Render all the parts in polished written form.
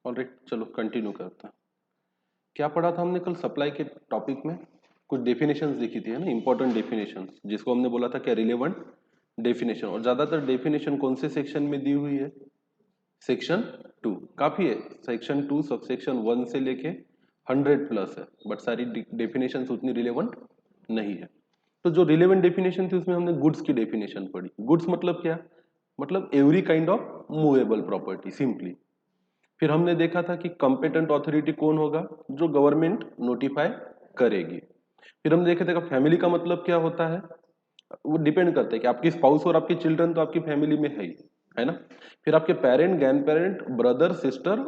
Alright, चलो continue करते हैं। क्या पढ़ा था हमने कल सप्लाई के टॉपिक में? कुछ डेफिनेशंस देखी थी, है ना, इंपॉर्टेंट डेफिनेशंस, जिसको हमने बोला था क्या रिलेवेंट डेफिनेशन। और ज्यादातर डेफिनेशन कौन से सेक्शन में दी हुई है? सेक्शन 2। काफी है, सेक्शन 2 सब सेक्शन 1 से लेके 100 प्लस है, बट सारी डेफिनेशंस उतनी रिलेवेंट नहीं है। तो जो रिलेवेंट डेफिनेशन थी उसमें हमने गुड्स की डेफिनेशन पढ़ी। गुड्स मतलब क्या? मतलब every kind of movable property simply. फिर हमने देखा था कि कंपेटेंट अथॉरिटी कौन होगा? जो गवर्नमेंट नोटिफाई करेगी। फिर हमने देखा था फैमिली का मतलब क्या होता है? वो डिपेंड करता है कि आपकी स्पाउस और आपके चिल्ड्रन तो आपकी फैमिली में है ना। फिर आपके parent, grand parent, brother, sister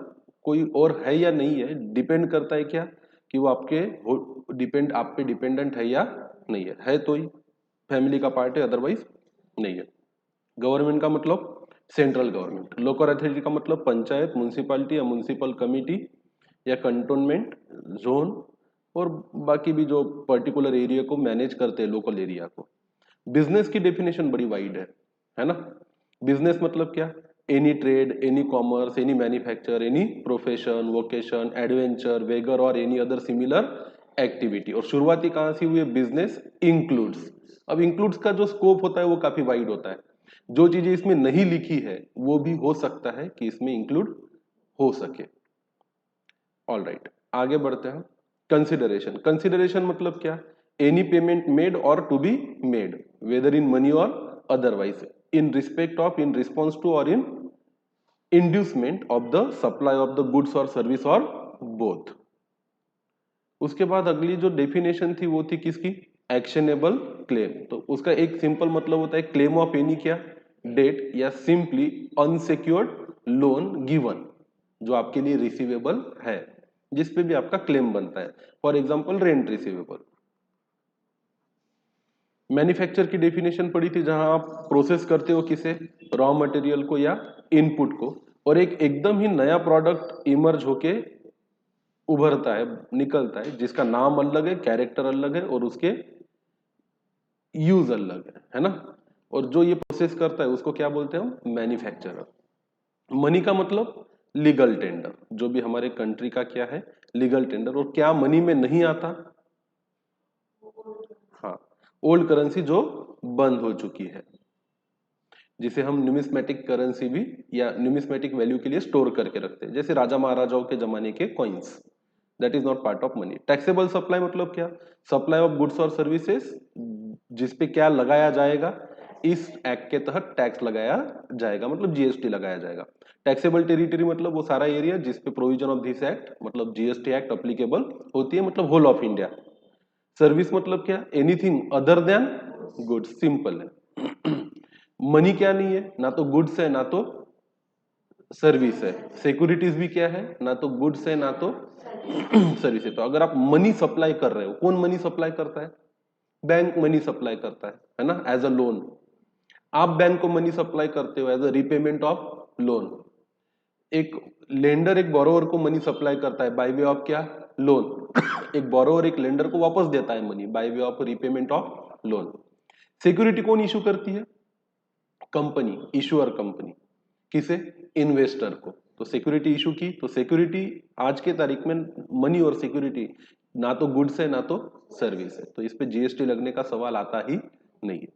कोई और है या नहीं है, डिपेंड करता है क्या कि वो आपके डिपेंड आप पे डिपेंडेंट है या नहीं है तो ही फैमिली का पार्ट है, अदरवाइज नहीं है। गवर्नमेंट का मतलब सेंट्रल गवर्नमेंट। लोकल अथॉरिटी का मतलब पंचायत, म्युनिसिपैलिटी या म्युनिसिपल कमिटी या कंटोनमेंट जोन, और बाकी भी जो पर्टिकुलर एरिया को मैनेज करते हैं, लोकल एरिया को। बिजनेस की डेफिनेशन बड़ी वाइड है ना। बिजनेस मतलब क्या? Any trade, any commerce, any manufacture, any profession, vocation, adventure, wager और एनी अदर सिमिलर एक्टिविटी। और शुरुआती कहां से हुई है? Business includes. अब इंक्लूड्स का जो स्कोप होता है वो काफी वाइड होता है। जो चीजें इसमें नहीं लिखी है वो भी हो सकता है कि इसमें इंक्लूड हो सके। ऑल राइट, आगे बढ़ते हैं। कंसिडरेशन। कंसिडरेशन मतलब क्या? एनी पेमेंट मेड और to be made, whether in money और otherwise, in respect of, in response to और in inducement of the supply of the goods और सर्विस और बोथ। उसके बाद अगली जो डेफिनेशन थी वो थी किसकी? Actionable claim. तो उसका एक सिंपल मतलब होता है क्लेम ऑफ एनी क्या? डेट या सिंपली अनसिक्योर्ड लोन गिवन, जो आपके लिए रिसीवेबल है, जिसपे भी आपका क्लेम बनता है। For example rent receivable. Manufacture की डेफिनेशन पड़ी थी, जहां आप प्रोसेस करते हो किसे? रॉ मटेरियल को या इनपुट को, और एक एकदम ही नया प्रोडक्ट इमर्ज होके उभरता है, निकलता है, जिसका नाम अलग है, कैरेक्टर अलग है और उसके यूज अलग है ना। और जो ये प्रोसेस करता है उसको क्या बोलते हैं हम? मैन्युफैक्चरर। मनी का मतलब लीगल टेंडर, जो भी हमारे कंट्री का क्या है? Legal tender. और क्या मनी में नहीं आता? हाँ, ओल्ड करेंसी जो बंद हो चुकी है, जिसे हम न्यूमिस्मेटिक करेंसी भी या न्यूमिस्मेटिक वैल्यू के लिए स्टोर करके रखते हैं, जैसे राजा महाराजाओं के जमाने के coins. That is not part of money. Taxable supply मतलब क्या? सप्लाई ऑफ गुड्स और सर्विसेज जिसपे क्या लगाया जाएगा? इस एक्ट के तहत टैक्स लगाया जाएगा, मतलब जीएसटी लगाया जाएगा। टैक्सेबल टेरिटरी मतलब वो सारा एरिया जिसपे प्रोविजन ऑफ दिस एक्ट मतलब जीएसटी एक्ट अप्लीकेबल होती है, मतलब होल ऑफ इंडिया। सर्विस मतलब क्या? Anything other than goods, simple है। मनी क्या नहीं है? ना तो गुड्स है ना तो सर्विस है। सिक्योरिटीज भी क्या है? ना तो गुड्स है ना तो सर्विस है। तो अगर आप मनी सप्लाई कर रहे हो, कौन मनी सप्लाई करता है? बैंक मनी सप्लाई करता है ना, एज अ लोन। आप बैंक को मनी सप्लाई करते हो as a repayment of loan. एक लेंडर एक बोरोवर को मनी सप्लाई करता है बाय वे ऑफ क्या? लोन। एक बोरोवर एक लेंडर को वापस देता है money by way of repayment of loan. Security कौन इशू करती है? Company, issuer company. किसे? इन्वेस्टर को। तो सिक्योरिटी इशू की, तो सिक्योरिटी आज के तारीख में मनी और सिक्योरिटी ना तो गुड्स है ना तो सर्विस है, तो इस पे जीएसटी लगने का सवाल आता ही नहीं है।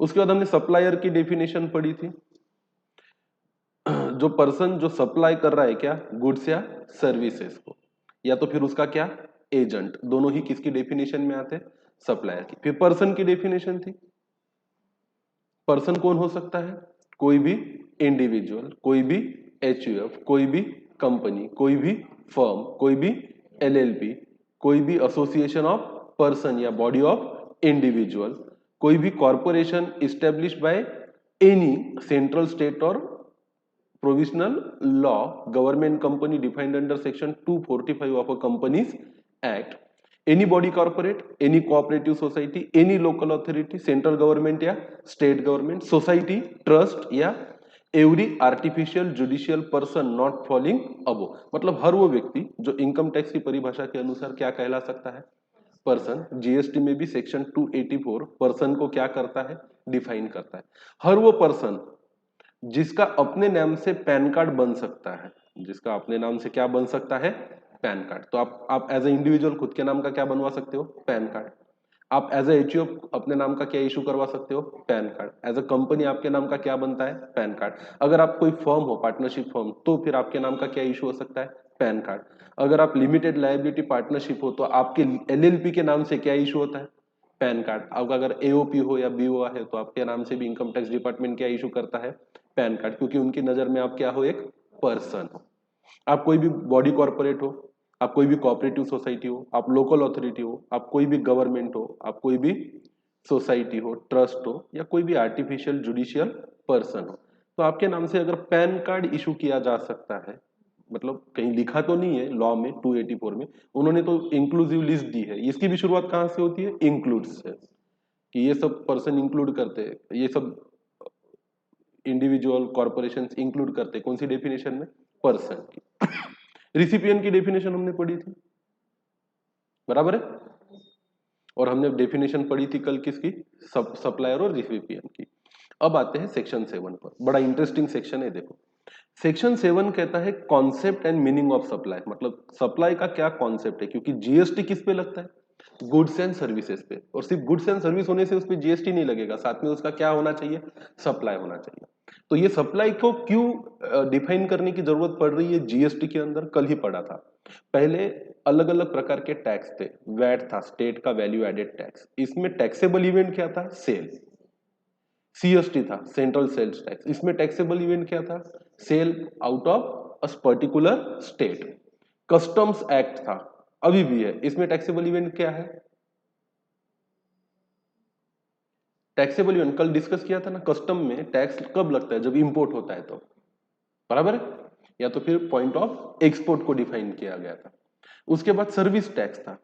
उसके बाद हमने सप्लायर की डेफिनेशन पढ़ी थी। जो पर्सन जो सप्लाई कर रहा है क्या? गुड्स या सर्विसेज को, या तो फिर उसका क्या? एजेंट। दोनों ही किसकी डेफिनेशन में आते हैं? सप्लायर की। फिर पर्सन की डेफिनेशन थी। पर्सन कौन हो सकता है? कोई भी इंडिविजुअल, कोई भी एचयूएफ, कोई भी कंपनी, कोई भी फर्म, कोई भी एलएलपी, कोई भी एसोसिएशन ऑफ पर्सन या बॉडी ऑफ इंडिविजुअल, कोई भी corporation establish by any central state और provisional law government company defined under section 245 of a companies act, any body corporate, any cooperative society, any local authority, central government या state government, society, trust या every artificial judicial person not falling above, मतलब हर वो व्यक्ति जो income tax की परिभाषा के अनुसार क्या कहला सकता है? पर्सन। जीएसटी में भी सेक्शन 284 पर्सन को क्या करता है? डिफाइन करता है। हर वो पर्सन जिसका अपने नाम से पैन कार्ड बन सकता है, जिसका अपने नाम से क्या बन सकता है, पैन कार्ड। तो आप एज ए इंडिविजुअल खुद के नाम का क्या बनवा सकते हो, पैन कार्ड। आप एज ए एचयूएफ अपने नाम का क्या इशू करवा सकते हो, PAN card. As a company आपके नाम का क्या बनता है, पैन कार्ड। अगर आप कोई फर्म हो, पार्टनरशिप फर्म, तो फिर आपके नाम का क्या इशू हो सकता है, पैन कार्ड। अगर आप लिमिटेड लायबिलिटी पार्टनरशिप हो तो आपके एलएलपी के नाम से क्या इशू होता है, पैन कार्ड। अब अगर एओपी हो या बीओ है तो आपके नाम से भी इनकम टैक्स डिपार्टमेंट क्या इशू करता है, पैन कार्ड, क्योंकि उनकी नजर में आप क्या हो, एक पर्सन हो। आप कोई भी बॉडी कॉर्पोरेट हो, आप कोई भी कोऑपरेटिव सोसाइटी हो, आप लोकल अथॉरिटी हो, आप कोई भी गवर्नमेंट हो, आप कोई भी सोसाइटी हो, ट्रस्ट हो, या कोई भी आर्टिफिशियल जुडिशियल पर्सन हो, तो आपके नाम से अगर पैन कार्ड इशू किया जा सकता है, मतलब कहीं लिखा तो नहीं है लॉ में 284 में, उन्होंने तो इंक्लूसिव लिस्ट दी है। इसकी भी शुरुआत कहां से होती है, इंक्लूड से, कि ये सब पर्सन इंक्लूड करते हैं, ये सब इंडिविजुअल कॉर्पोरेशन इंक्लूड करते हैं, कौन सी डेफिनेशन में, पर्सन की। रिसिपिएंट की डेफिनेशन हमने पढ़ी थी, बराबर है। और हमने डेफिनेशन पढ़ी थी कल किसकी, सप्लायर और रिसिपिएंट की। अब आते हैं सेक्शन 7 पर, बड़ा इंटरेस्टिंग सेक्शन है। देखो सेक्शन 7 कहता है concept and meaning of supply, मतलब सप्लाई का क्या कॉन्सेप्ट है, क्योंकि जीएसटी किस पे लगता है, गुड्स एंड सर्विसेज पे। और सिर्फ गुड्स एंड सर्विस होने से उस पर जीएसटी नहीं लगेगा, साथ में उसका क्या होना चाहिए, सप्लाई होना चाहिए। तो ये सप्लाई को क्यों डिफाइन करने की जरूरत पड़ रही है जीएसटी के अंदर, कल ही पढ़ा था। पहले अलग अलग प्रकार के टैक्स थे, वैट था, स्टेट का वैल्यू एडेड टैक्स, इसमें टैक्सेबल इवेंट क्या था, सेल। सीएसटी था, सेंट्रल सेल्स टैक्स, इसमें टैक्सेबल इवेंट क्या था, sell out of a particular state. Customs act था, अभी भी है, इसमें टैक्सेबल इवेंट क्या है, टैक्सेबल इवेंट कल डिस्कस किया था ना, कस्टम में टैक्स कब लगता है, जब इंपोर्ट होता है तो, बराबर है। या तो फिर पॉइंट ऑफ एक्सपोर्ट को डिफाइन किया गया था। उसके बाद सर्विस टैक्स था,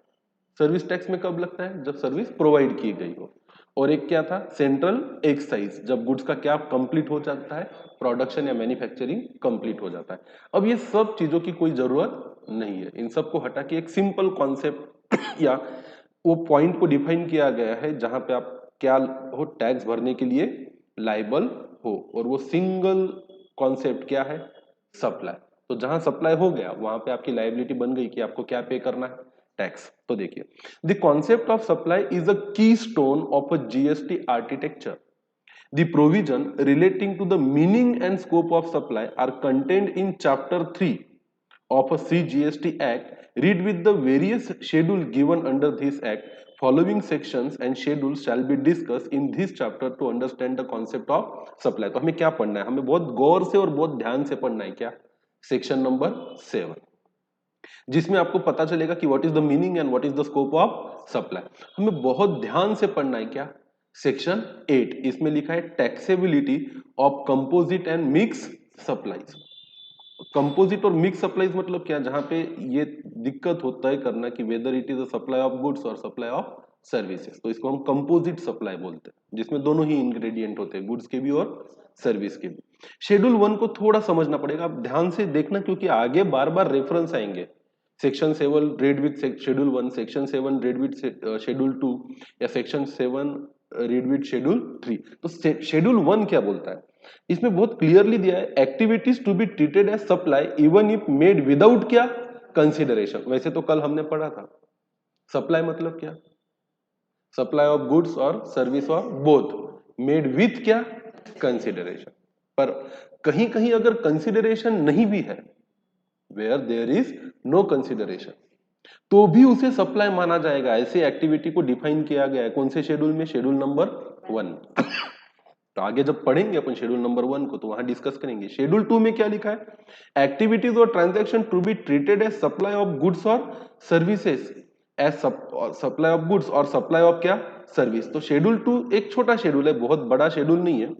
सर्विस टैक्स में कब लगता है, जब सर्विस प्रोवाइड की गई हो। और एक क्या था, सेंट्रल एक्साइज, जब गुड्स का क्या कंप्लीट हो जाता है, प्रोडक्शन या मैन्युफैक्चरिंग कंप्लीट हो जाता है। अब ये सब चीजों की कोई जरूरत नहीं है, इन सबको हटा के एक सिंपल कॉन्सेप्ट या वो पॉइंट को डिफाइन किया गया है जहां पे आप क्या हो, टैक्स भरने के लिए लाइबल हो। और वो सिंगल कॉन्सेप्ट क्या है, सप्लाई। तो जहां सप्लाई हो गया वहां पे आपकी लाइबिलिटी बन गई कि आपको क्या पे करना है, टैक्स। तो देखिए the concept of supply is a keystone of a GST architecture. The provision relating to the meaning and scope of supply are contained in Chapter 3 of a CGST Act. Read with the various schedule given under this Act. Following sections and schedules shall be discussed in this chapter to understand the concept of supply. तो हमें क्या पढ़ना है, हमें बहुत गौर से और बहुत ध्यान से पढ़ना है, क्या, सेक्शन नंबर 7, जिसमें आपको पता चलेगा कि what is the meaning and what is the scope of supply. हमें बहुत ध्यान से पढ़ना है, क्या, सेक्शन 8, इसमें लिखा है taxability of composite and mix supplies. Composite और मिक्स सप्लाईज मतलब क्या, जहां पे ये दिक्कत होता है करना कि whether it is a supply of goods और सप्लाई ऑफ सर्विसेज, तो इसको हम कंपोजिट सप्लाई बोलते हैं, जिसमें दोनों ही इंग्रेडिएंट होते हैं, गुड्स के भी और सर्विस के भी। शेड्यूल 1 को थोड़ा समझना पड़ेगा, आप ध्यान से देखना, क्योंकि आगे बार बार रेफरेंस आएंगे। Section 7 read with schedule 1, section 7 read with schedule 2, या सेक्शन 7 रीड विद शेड्यूल 3। तो शेड्यूल 1 क्या बोलता है, इसमें बहुत क्लियरली दिया है, activities to be treated as supply even if made without क्या, कंसिडरेशन। वैसे तो कल हमने पढ़ा था सप्लाई मतलब क्या, सप्लाई ऑफ गुड्स और सर्विस और बोथ, मेड विथ क्या, कंसिडरेशन। पर कहीं कहीं अगर कंसिडरेशन नहीं भी है, where there is no consideration, तो भी उसे सप्लाई माना जाएगा। ऐसे एक्टिविटी को डिफाइन किया गया है कौन से शेड्यूल में, शेड्यूल नंबर 1। तो आगे जब पढ़ेंगे अपन शेड्यूल नंबर 1 को तो वहां डिस्कस करेंगे। शेड्यूल 2 में क्या लिखा है, एक्टिविटीज और transaction to be treated as supply of goods और services, as supply of goods और सप्लाई ऑफ क्या, सर्विस। तो शेड्यूल 2 एक छोटा शेड्यूल है, बहुत बड़ा शेड्यूल नहीं है।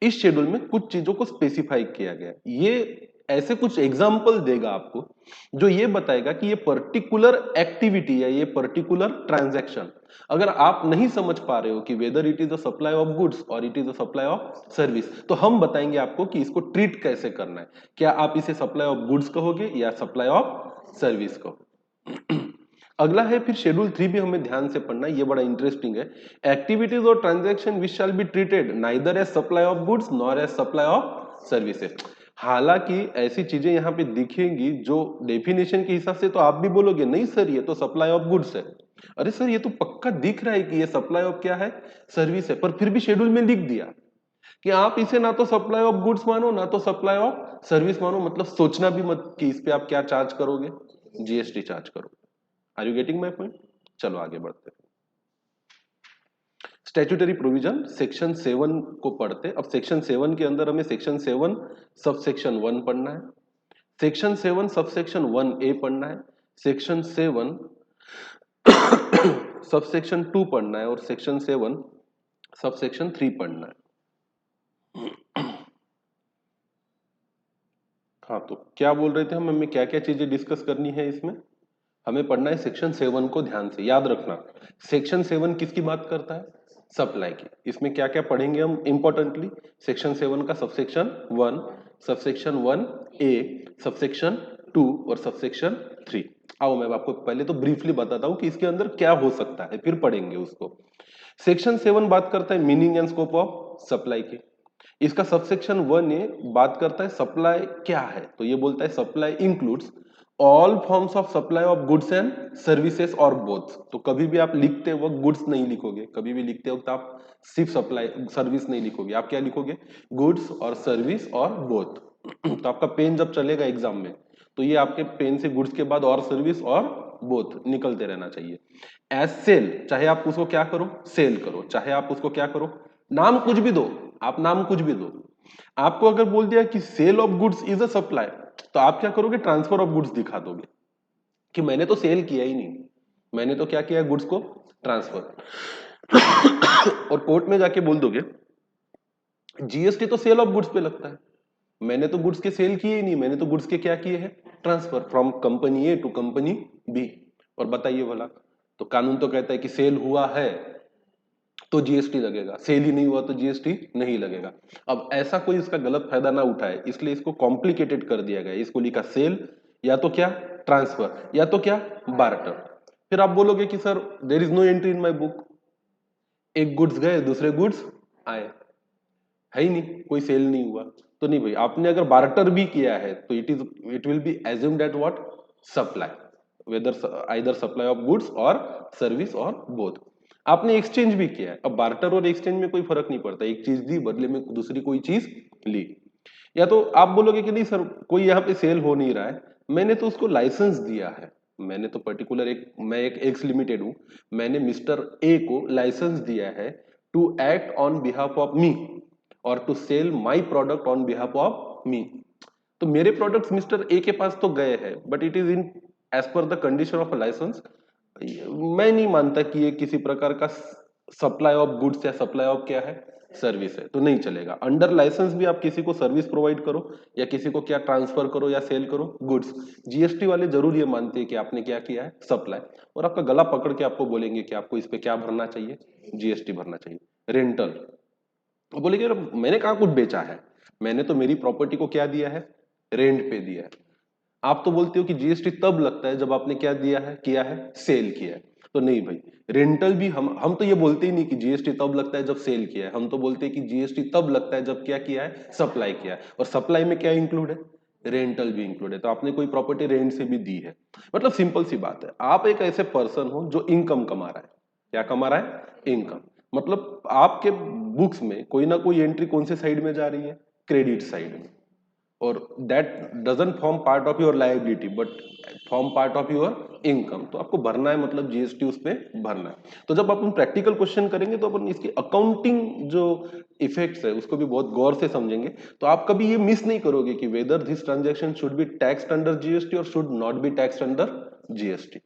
इस शेड्यूल में कुछ चीजों को स्पेसिफाई किया गया, ये ऐसे कुछ एग्जाम्पल देगा आपको जो ये बताएगा कि ये पर्टिकुलर एक्टिविटी है, ये पर्टिकुलर ट्रांजैक्शन, अगर आप नहीं समझ पा रहे हो कि whether it is a supply of goods और it is a supply of service, तो हम बताएंगे आपको कि इसको ट्रीट कैसे करना है। क्या आप इसे सप्लाई ऑफ गुड्स कहोगे या सप्लाई ऑफ सर्विस कहो। अगला है फिर शेड्यूल 3 भी हमें ध्यान से पढ़ना है, ये बड़ा इंटरेस्टिंग है। एक्टिविटीज और transaction which shall be treated neither as supply of goods nor as supply of services. हालांकि ऐसी चीजें यहाँ पे दिखेंगी जो डेफिनेशन के हिसाब से तो आप भी बोलोगे नहीं सर ये तो सप्लाई ऑफ गुड्स है, अरे सर ये तो पक्का दिख रहा है कि ये सप्लाई ऑफ क्या है, सर्विस है, पर फिर भी शेड्यूल में लिख दिया कि आप इसे ना तो सप्लाई ऑफ गुड्स मानो ना तो सप्लाई ऑफ सर्विस मानो। मतलब सोचना भी मत कि इस पे आप क्या चार्ज करोगे, जीएसटी चार्ज करोगे। Are you getting my point? चलो आगे बढ़ते हैं। स्टैट्यूटरी प्रोविजन सेक्शन 7 को पढ़ते। अब सेक्शन 7 के अंदर हमें सेक्शन 7 सबसेक्शन 1 पढ़ना है, सेक्शन 7 सबसेक्शन 1A पढ़ना है, सेक्शन 7 सबसेक्शन 2 पढ़ना है और सेक्शन 7 सबसेक्शन 3 पढ़ना है। हाँ तो क्या बोल रहे थे हम, हमें क्या क्या चीजें डिस्कस करनी है इसमें? हमें पढ़ना है सेक्शन 7 को, ध्यान से याद रखना। सेक्शन 7 किसकी बात करता है? सप्लाई की। इसमें क्या क्या पढ़ेंगे हम इंपॉर्टेंटली? सेक्शन 7 का सबसेक्शन 1, सबसेक्शन 1A, सबसेक्शन 2 और सबसेक्शन 3। आओ मैं आपको पहले तो ब्रीफली बताता हूं कि इसके अंदर क्या हो सकता है, फिर पढ़ेंगे उसको। सेक्शन 7 बात करता है meaning and scope of supply की। इसका सबसेक्शन 1A बात करता है सप्लाई क्या है, तो ये बोलता है supply includes all forms of supply of goods and services और बोथ। तो कभी भी आप लिखते वक्त गुड्स नहीं लिखोगे, कभी भी लिखते वक्त आप सिर्फ सप्लाई सर्विस नहीं लिखोगे, आप क्या लिखोगे? गुड्स और सर्विस और बोथ। तो आपका पेन जब चलेगा एग्जाम में तो ये आपके पेन से गुड्स के बाद और सर्विस और बोथ निकलते रहना चाहिए। एज सेल, चाहे आप उसको क्या करो, सेल करो, चाहे आप उसको क्या करो, नाम कुछ भी दो, आप नाम कुछ भी दो। आपको अगर बोल दिया कि sale of goods is a supply, तो आप क्या करोगे? ट्रांसफर ऑफ गुड्स दिखा दोगे कि मैंने तो सेल किया ही नहीं, मैंने तो क्या किया? गुड्स को ट्रांसफर। और कोर्ट में जाके बोल दोगे जीएसटी तो सेल ऑफ गुड्स पे लगता है, मैंने तो गुड्स के सेल किए ही नहीं, मैंने तो गुड्स के क्या किए हैं? Transfer from company A to company B. और बताइए भला, तो कानून तो कहता है कि सेल हुआ है तो जीएसटी लगेगा, सेल ही नहीं हुआ तो जीएसटी नहीं लगेगा। अब ऐसा कोई इसका गलत फायदा ना उठाए, इसलिए इसको कॉम्प्लिकेटेड कर दिया गया। इसको लिखा सेल या तो क्या ट्रांसफर या तो क्या बार्टर। फिर आप बोलोगे कि sir there is no entry in my book, एक गुड्स गए दूसरे गुड्स आए, है ही नहीं, कोई सेल नहीं हुआ। तो नहीं भाई, आपने अगर बार्टर भी किया है तो it will be assumed at what? Supply, whether either supply of goods और सर्विस और बोथ। आपने एक्सचेंज भी किया है, अब बार्टर और एक्सचेंज में कोई फर्क नहीं पड़ता, एक चीज दी बदले में दूसरी कोई चीज ली। या तो आप बोलोगे कि नहीं सर कोई यहाँ पे सेल हो नहीं रहा है, मैंने तो उसको लाइसेंस दिया है, मैंने तो पर्टिकुलर मैं एक एक्स लिमिटेड हूं, मैंने मिस्टर ए को लाइसेंस दिया है to act on behalf of me और to sell my product on behalf of me. तो मेरे प्रोडक्ट्स मिस्टर ए के पास तो गए हैं, but it is in as per the condition of licence. मैं नहीं मानता कि ये किसी प्रकार का सप्लाई ऑफ गुड्स या सप्लाई ऑफ क्या है? सर्विस है, तो नहीं चलेगा। अंडर लाइसेंस भी आप किसी को सर्विस प्रोवाइड करो या किसी को क्या ट्रांसफर करो या सेल करो गुड्स, जीएसटी वाले जरूर ये मानते हैं कि आपने क्या किया है? सप्लाई। और आपका गला पकड़ के आपको बोलेंगे कि आपको इस पे क्या भरना चाहिए? जीएसटी भरना चाहिए। रेंटल, बोलेंगे मैंने कहा कुछ बेचा है, मैंने तो मेरी प्रॉपर्टी को क्या दिया है? रेंट पे दिया है। आप तो बोलते हो कि जीएसटी तब लगता है जब आपने क्या दिया है? किया है? सेल किया है। तो नहीं भाई, रेंटल भी हम तो ये बोलते ही नहीं कि जीएसटी तब लगता है जब सेल किया है, हम तो बोलते हैं कि जीएसटी तब लगता है जब क्या किया है? सप्लाई किया है। और सप्लाई में क्या इंक्लूड है? रेंटल भी इंक्लूड है। तो आपने कोई प्रॉपर्टी रेंट से भी दी है। मतलब सिंपल सी बात है, आप एक ऐसे पर्सन हो जो इनकम कमा रहा है। क्या कमा रहा है? इनकम। मतलब आपके बुक्स में कोई ना कोई एंट्री कौन से साइड में जा रही है? क्रेडिट साइड में। और that doesn't form part of your liability but form part of your income. तो आपको भरना है, मतलब जीएसटी उस पर भरना है। तो जब अपन प्रैक्टिकल क्वेश्चन करेंगे तो अपन इसकी अकाउंटिंग जो इफेक्ट्स है उसको भी बहुत गौर से समझेंगे। तो आप कभी ये मिस नहीं करोगे कि whether this transaction should be taxed under GST और should not be taxed under GST.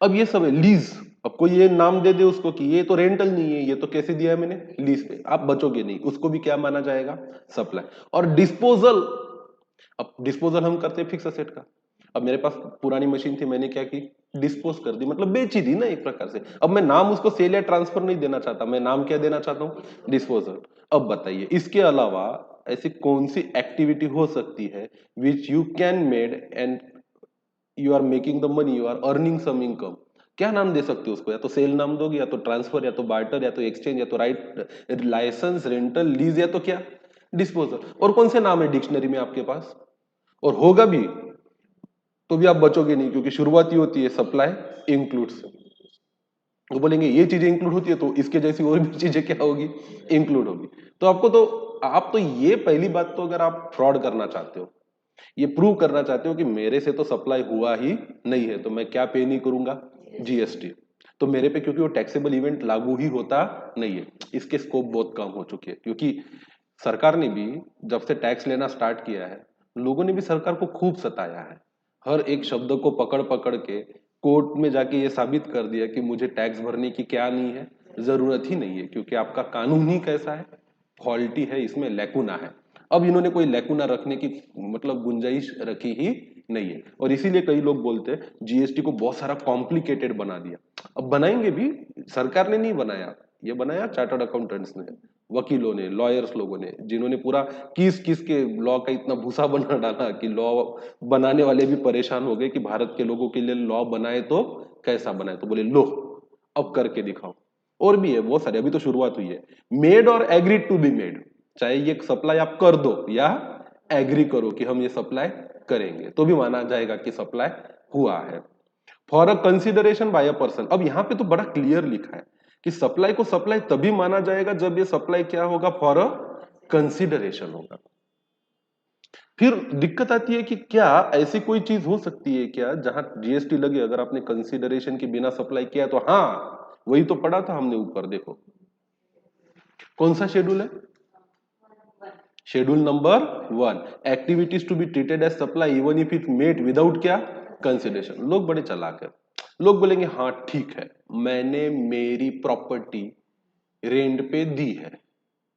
अब ये सब है लीज। अब कोई ये नाम दे दे उसको कि ये तो रेंटल नहीं है, ये तो कैसे दिया है मैंने? लीज पे। आप बचोगे नहीं, उसको भी क्या माना जाएगा? सप्लाई। और डिस्पोजल, अब डिस्पोजल हम करते हैं फिक्स असेट का। अब मेरे पास पुरानी मशीन थी, मैंने क्या की? डिस्पोज कर दी, मतलब बेची दी ना एक प्रकार से। अब मैं नाम उसको सेल या ट्रांसफर नहीं देना चाहता, मैं नाम क्या देना चाहता हूं? डिस्पोजल। अब बताइए इसके अलावा ऐसी कौन सी एक्टिविटी हो सकती है which you can made and you are making the money, you are earning some income, क्या नाम दे सकते हो उसको? या तो सेल नाम दोगे, या तो ट्रांसफर, या तो बार्टर, या तो एक्सचेंज, या तो राइट लाइसेंस, रेंटल, लीज, या तो क्या डिस्पोजल। और कौन से नाम है डिक्शनरी में आपके पास? और होगा भी तो भी आप बचोगे नहीं, क्योंकि शुरुआत ही होती है सप्लाई इंक्लूड से। वो बोलेंगे ये चीजें इंक्लूड होती है तो इसके जैसी और भी चीजें क्या होगी, इंक्लूड होगी। तो आपको तो आप तो ये पहली बात तो, अगर आप फ्रॉड करना चाहते हो, ये प्रूव करना चाहते हो कि मेरे से तो सप्लाई हुआ ही नहीं है, तो मैं क्या पे नहीं करूंगा, जीएसटी। तो मेरे पे क्योंकि वो टैक्सेबल इवेंट लागू ही होता नहीं है, इसके स्कोप बहुत कम हो चुके हैं। क्योंकि सरकार ने भी जब से टैक्स लेना स्टार्ट किया है, लोगों ने भी सरकार को खूब सताया है। हर एक शब्द को पकड़ पकड़ के कोर्ट में जाके ये साबित कर दिया कि मुझे टैक्स भरने की क्या नहीं है, जरूरत ही नहीं है, क्योंकि आपका कानून ही कैसा है, फॉल्टी है, इसमें लैकुना है। अब इन्होंने कोई लैकुना रखने की मतलब गुंजाइश रखी ही नहीं है, और इसीलिए कई लोग बोलते हैं जीएसटी को बहुत सारा कॉम्प्लिकेटेड बना दिया। अब बनाएंगे भी, सरकार ने नहीं बनाया, ये बनाया चार्टर्ड अकाउंटेंट्स ने, वकीलों ने, लॉयर्स लोगों ने, जिन्होंने पूरा किस किस के लॉ का इतना भूसा बना डाला कि लॉ बनाने वाले भी परेशान हो गए कि भारत के लोगों के लिए लॉ बनाए तो कैसा बनाए। तो बोले लो अब करके दिखाओ। और भी है बहुत सारे, अभी तो शुरुआत हुई है। मेड और एग्रीड टू बी मेड, चाहे ये सप्लाई आप कर दो या एग्री करो कि हम ये सप्लाई करेंगे, तो भी माना जाएगा कि सप्लाई हुआ है। For a consideration by a person, अब यहां पे तो बड़ा क्लियर लिखा है कि सप्लाई को सप्लाई तभी माना जाएगा जब ये सप्लाई क्या होगा, फॉर अ कंसिडरेशन होगा। फिर दिक्कत आती है कि क्या ऐसी कोई चीज हो सकती है क्या जहां जीएसटी लगे अगर आपने कंसिडरेशन के बिना सप्लाई किया? तो हाँ, वही तो पढ़ा था हमने ऊपर, देखो कौन सा शेड्यूल है, schedule number 1, activities to be treated as supply even if it made without क्या, कंसिडरेशन। लोग बड़े चालाक है, लोग बोलेंगे हाँ ठीक है, मैंने मेरी प्रॉपर्टी रेंट पे दी है,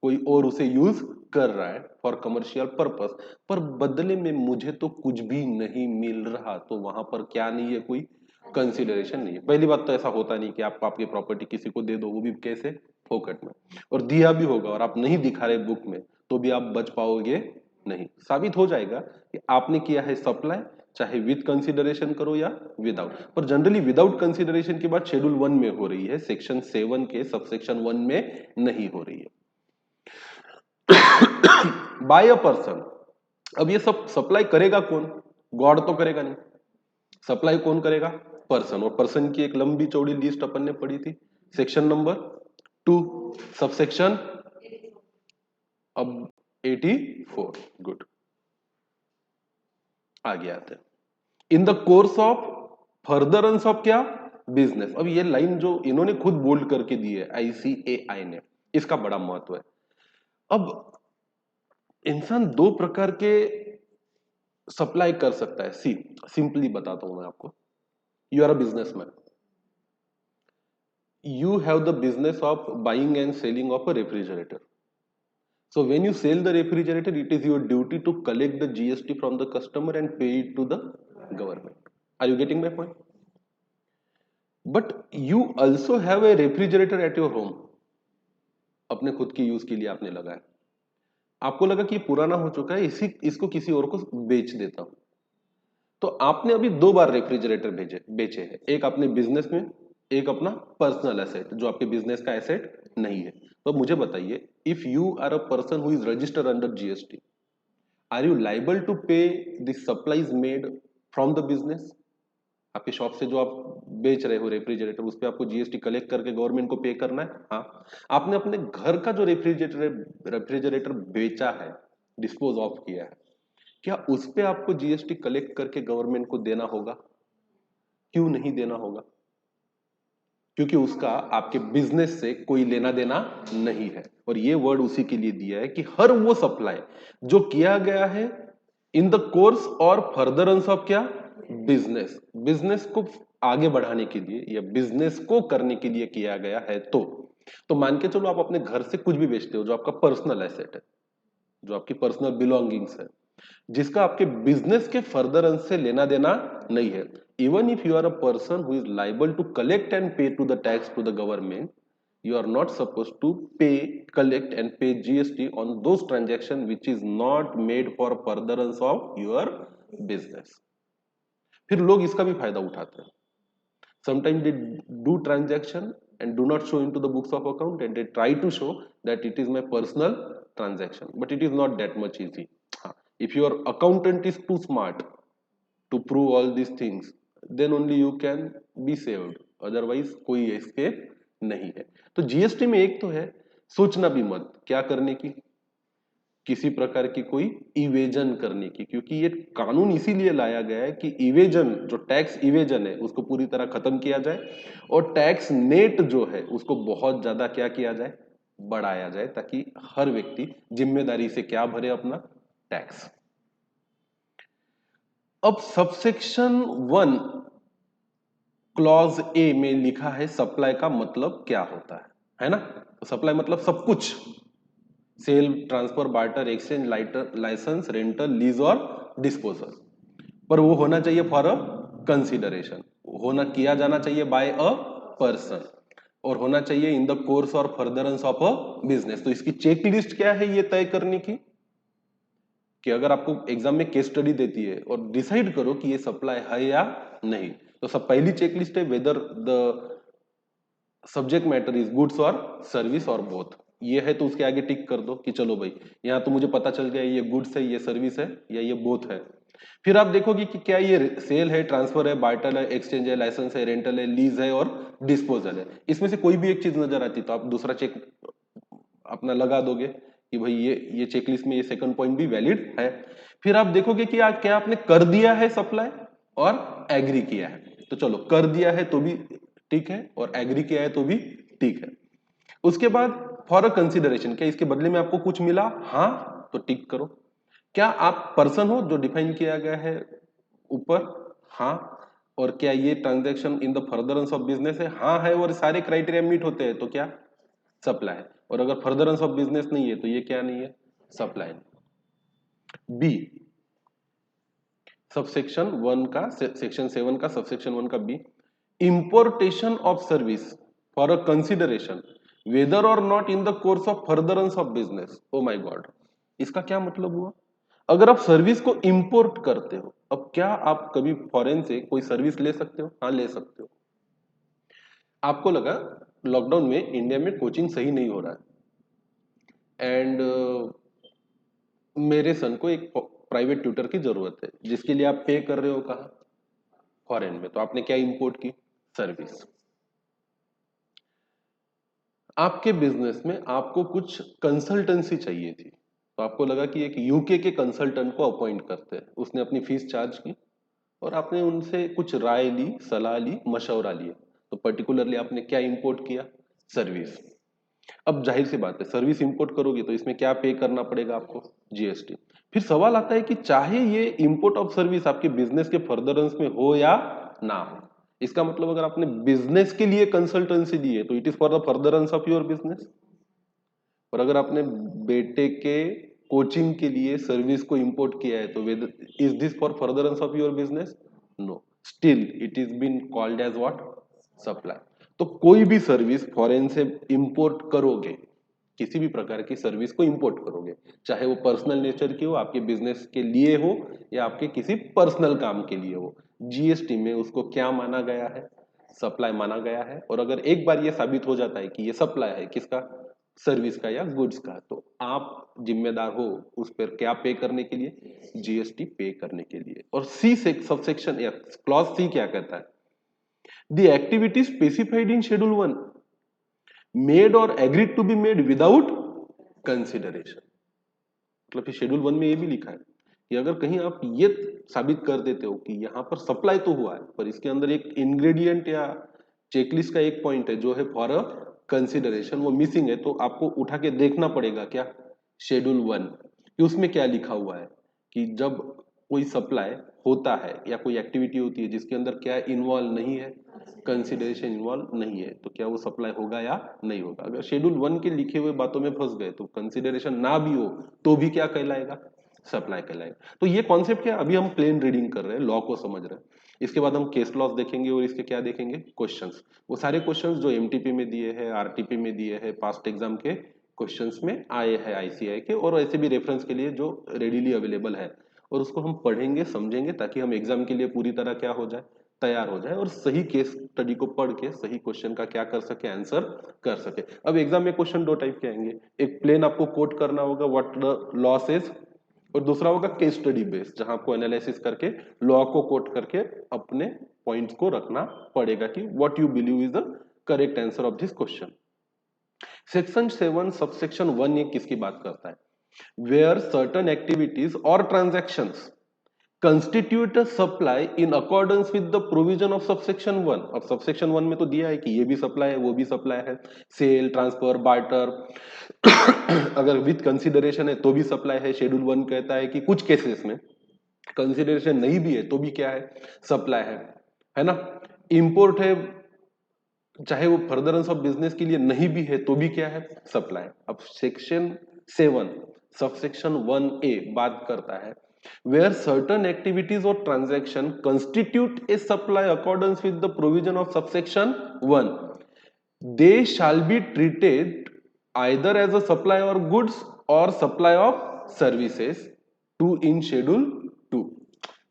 कोई और उसे यूज कर रहा है फॉर कमर्शियल पर्पस, पर बदले में मुझे तो कुछ भी नहीं मिल रहा, तो वहां पर क्या नहीं है, कोई कंसिडरेशन नहीं है। पहली बात तो ऐसा होता नहीं कि आप आपकी प्रॉपर्टी किसी को दे दो, वो भी कैसे, फोकट में। और दिया भी होगा और आप नहीं दिखा रहे बुक में, तो भी आप बच पाओगे नहीं। साबित हो जाएगा कि आपने किया है सप्लाई, चाहे विद कंसिडरेशन करो या विदाउट। पर जनरली विदाउट कंसिडरेशन की बात शेड्यूल 1 में हो रही है, सेक्शन 7 के सबसेक्शन 1 में नहीं हो रही है। बाय अ पर्सन, अब ये सब सप्लाई करेगा कौन, गॉड तो करेगा नहीं, सप्लाई कौन करेगा, पर्सन। और पर्सन की एक लंबी चौड़ी लिस्ट अपन ने पढ़ी थी, सेक्शन नंबर 2 सबसेक्शन अब 84, गुड, आगे आते हैं। इन the course of furtherance of क्या, बिजनेस। अब ये लाइन जो इन्होंने खुद बोल्ड करके दी है आईसीएआई ने, इसका बड़ा महत्व है। अब इंसान दो प्रकार के सप्लाई कर सकता है। सी सिंपली बताता हूं मैं आपको, you are a businessman, you have the business of buying and selling of a refrigerator. So when you sell the refrigerator, it is your duty to collect the GST from the customer and pay it to the government. Are you getting my point? But you also have a refrigerator at your home. अपने खुद की use के लिए आपने लगाया, आपको लगा कि ये पुराना हो चुका है, इसी इसको किसी और को बेच देता हूं। तो आपने अभी दो बार रेफ्रिजरेटर बेचे हैं, एक अपने बिजनेस में, एक अपना पर्सनल एसेट जो आपके बिजनेस का एसेट नहीं है। तो मुझे बताइए, if you are a person who is registered under GST, are you liable to pay the supplies made from the business? आपके शॉप से जो आप बेच रहे हो रेफ्रिजरेटर, उस पर आपको जीएसटी कलेक्ट करके गवर्नमेंट को पे करना है। हाँ, आपने अपने घर का जो रेफ्रिजरेटर रेफ्रिजरेटर बेचा है, डिस्पोज ऑफ किया है, क्या उस पे आपको जीएसटी कलेक्ट करके गवर्नमेंट को देना होगा? क्यों नहीं देना होगा? क्योंकि उसका आपके बिजनेस से कोई लेना देना नहीं है। और ये वर्ड उसी के लिए दिया है कि हर वो सप्लाई जो किया गया है इन द कोर्स और फर्दरेंस ऑफ क्या, बिजनेस, बिजनेस को आगे बढ़ाने के लिए या बिजनेस को करने के लिए किया गया है। तो मान के चलो आप अपने घर से कुछ भी बेचते हो जो आपका पर्सनल एसेट है, जो आपकी पर्सनल बिलोंगिंग्स है, जिसका आपके बिजनेस के फर्दरेंस से लेना देना नहीं है। Even if you are a person who is liable to collect and pay to the tax to the government, you are not supposed to pay, collect and pay GST on those transaction which is not made for furtherance of your business. फिर लोग इसका भी फायदा उठाते हैं. Sometimes they do transaction and do not show into the books of account, and they try to show that it is my personal transaction, but it is not that much easy. If your accountant is too smart to prove all these things, then only you can be saved, otherwise कोई escape नहीं है. तो GST में एक तो है सोचना भी मत क्या करने की, किसी प्रकार की कोई इवेजन करने की, क्योंकि ये कानून इसीलिए लाया गया है कि इवेजन, जो टैक्स इवेजन है उसको पूरी तरह खत्म किया जाए और टैक्स नेट जो है उसको बहुत ज्यादा क्या किया जाए, बढ़ाया जाए, ताकि हर व्यक्ति जिम्मेदारी से क्या भरे अपना टैक्स. अब सबसेक्शन 1 क्लॉज ए में लिखा है सप्लाई का मतलब क्या होता है ना. तो सप्लाई मतलब सब कुछ, sale, transfer, barter, exchange, licence, rental, lease और डिस्पोजल. पर वो होना चाहिए फॉर अ कंसिडरेशन, होना किया जाना चाहिए बाय अ पर्सन, और होना चाहिए इन द कोर्स और फर्दरेंस ऑफ अ बिजनेस. तो इसकी चेक लिस्ट क्या है ये तय करने की, कि अगर आपको एग्जाम में केस स्टडी देती है और डिसाइड करो कि ये सप्लाई है या नहीं, तो सब पहली चेक लिस्ट है whether the subject matter is goods और सर्विस और बोथ. ये है तो उसके आगे टिक कर दो कि चलो भाई यहाँ तो मुझे पता चल गया ये गुड्स है, ये सर्विस है, या ये बोथ है. फिर आप देखोगे कि क्या ये सेल है, ट्रांसफर है, बार्टर है, एक्सचेंज है, लाइसेंस है, रेंटल है, लीज है और डिस्पोजल है. इसमें से कोई भी एक चीज नजर आती तो आप दूसरा चेक अपना लगा दोगे कि भाई ये चेकलिस्ट में ये सेकंड पॉइंट भी वैलिड है. फिर आप देखोगे कि क्या आपने कर दिया है सप्लाई और एग्री किया है. तो चलो कर दिया है तो भी ठीक है और एग्री किया है तो भी ठीक है. उसके बाद फॉर अ कंसिडरेशन, क्या इसके बदले में आपको कुछ मिला, हाँ तो टिक करो. क्या आप पर्सन हो जो डिफाइन किया गया है ऊपर, हाँ. और क्या ये transaction in the furtherance of business है, हाँ है, और सारे क्राइटेरिया मीट होते हैं तो क्या सप्लाई. और अगर फर्दरेंस ऑफ बिजनेस नहीं है तो ये क्या नहीं है, सप्लाई. बी, सबसेक्शन 1 का, सेक्शन 7 का सबसेक्शन 1 का B, importation of service for a consideration whether और not in the course of furtherance of business. Oh my god, इसका क्या मतलब हुआ. अगर आप सर्विस को इंपोर्ट करते हो, अब क्या आप कभी फॉरेन से कोई सर्विस ले सकते हो, हाँ ले सकते हो. आपको लगा लॉकडाउन में इंडिया में कोचिंग सही नहीं हो रहा है एंड मेरे सन को एक प्राइवेट ट्यूटर की जरूरत है, जिसके लिए आप पे कर रहे हो कहाँ, फॉरेन में. तो आपने क्या इंपोर्ट की, सर्विस. आपके बिजनेस में आपको कुछ कंसल्टेंसी चाहिए थी, तो आपको लगा कि एक यूके के कंसल्टेंट को अपॉइंट करते हैं. उसने अपनी फीस चार्ज की और आपने उनसे कुछ राय ली, सलाह ली, मशवरा लिया. तो पर्टिकुलरली आपने क्या इंपोर्ट किया, सर्विस. अब जाहिर सी बात है सर्विस इंपोर्ट करोगे तो इसमें क्या पे करना पड़ेगा आपको, जीएसटी. फिर सवाल आता है कि चाहे ये इंपोर्ट ऑफ सर्विस आपके बिजनेस के फर्दरेंस में हो या ना हो, इसका मतलब अगर आपने बिजनेस के लिए कंसल्टेंसी दी है तो it is for the furtherance of your business. और अगर आपने बेटे के कोचिंग के लिए सर्विस को इंपोर्ट किया है तो is this for furtherance of your business, no, still it is been called as what, supply. तो कोई भी सर्विस फॉरेन से इंपोर्ट करोगे, किसी भी प्रकार की सर्विस को इंपोर्ट करोगे, चाहे वो पर्सनल नेचर की हो, आपके बिजनेस के लिए हो या आपके किसी पर्सनल काम के लिए हो, जीएसटी में उसको क्या माना गया है, सप्लाई माना गया है. और अगर एक बार ये साबित हो जाता है कि ये सप्लाई है किसका, सर्विस का या गुड्स का, तो आप जिम्मेदार हो उस पर क्या पे करने के लिए, जीएसटी पे करने के लिए. और सी से सबसेक्शन या क्लॉज सी क्या कहता है, the activity specified in schedule 1 made और agreed to be made without consideration. मतलब शेड्यूल 1 में ये भी लिखा है कि अगर कहीं आप ये साबित कर देते हो कि यहां पर सप्लाई तो हुआ है पर इसके अंदर एक इंग्रेडिएंट या चेकलिस्ट का एक पॉइंट है जो है फॉर अ कंसिडरेशन, वो मिसिंग है, तो आपको उठा के देखना पड़ेगा क्या, शेड्यूल 1, कि उसमें क्या लिखा हुआ है. कि जब कोई सप्लाई होता है या कोई एक्टिविटी होती है जिसके अंदर क्या इन्वॉल्व नहीं है, कंसिडरेशन इन्वॉल्व नहीं है, तो क्या वो सप्लाई होगा या नहीं होगा. अगर शेड्यूल 1 के लिखे हुए बातों में फंस गए तो कंसिडरेशन ना भी हो तो भी क्या कहलाएगा, सप्लाई कहलाएगा. तो ये कॉन्सेप्ट क्या, अभी हम प्लेन रीडिंग कर रहे हैं, लॉ को समझ रहे हैं. इसके बाद हम केस लॉस देखेंगे और इसके क्या देखेंगे, क्वेश्चंस. वो सारे क्वेश्चंस जो एमटीपी में दिए हैं, आरटीपी में दिए हैं, पास्ट एग्जाम के क्वेश्चंस में आए हैं आईसीआई के, और ऐसे भी रेफरेंस के लिए जो रेडीली अवेलेबल है और उसको हम पढ़ेंगे समझेंगे ताकि हम एग्जाम के लिए पूरी तरह क्या हो जाए, तैयार हो जाए और सही केस स्टडी को पढ़ के सही क्वेश्चन का क्या कर सके, आंसर कर सके। अब एग्जाम में क्वेश्चन दो टाइप के आएंगे, एक प्लेन आपको कोट करना होगा व्हाट द लॉ सेज, और दूसरा होगा केस स्टडी बेस्ड जहां आपको एनालिसिस करके लॉ को कोट करके अपने पॉइंट्स को रखना पड़ेगा कि what you believe is the correct answer of this question. Section 7 subsection 1 ये किसकी बात करता है, वेयर सर्टन एक्टिविटीज और transactions constitute a supply in accordance with the provision of subsection 1। अब subsection 1 में तो दिया है कि ये भी सप्लाई है वो भी सप्लाई है, सेल, ट्रांसफर, बार्टर अगर विथ कंसिडरेशन है तो भी सप्लाई है। शेड्यूल 1 कहता है कि कुछ केसेस में कंसिडरेशन नहीं भी है तो भी क्या है, सप्लाई है ना। इंपोर्ट है चाहे वो फर्दरेंस ऑफ बिजनेस के लिए नहीं भी है तो भी क्या है, सप्लाई। अब सेक्शन 7 सबसेक्शन 1A बात करता है where certain activities or transaction constitute a supply accordance with the provision of subsection 1, they shall be treated either as a supply or goods or supply of services to in schedule 2।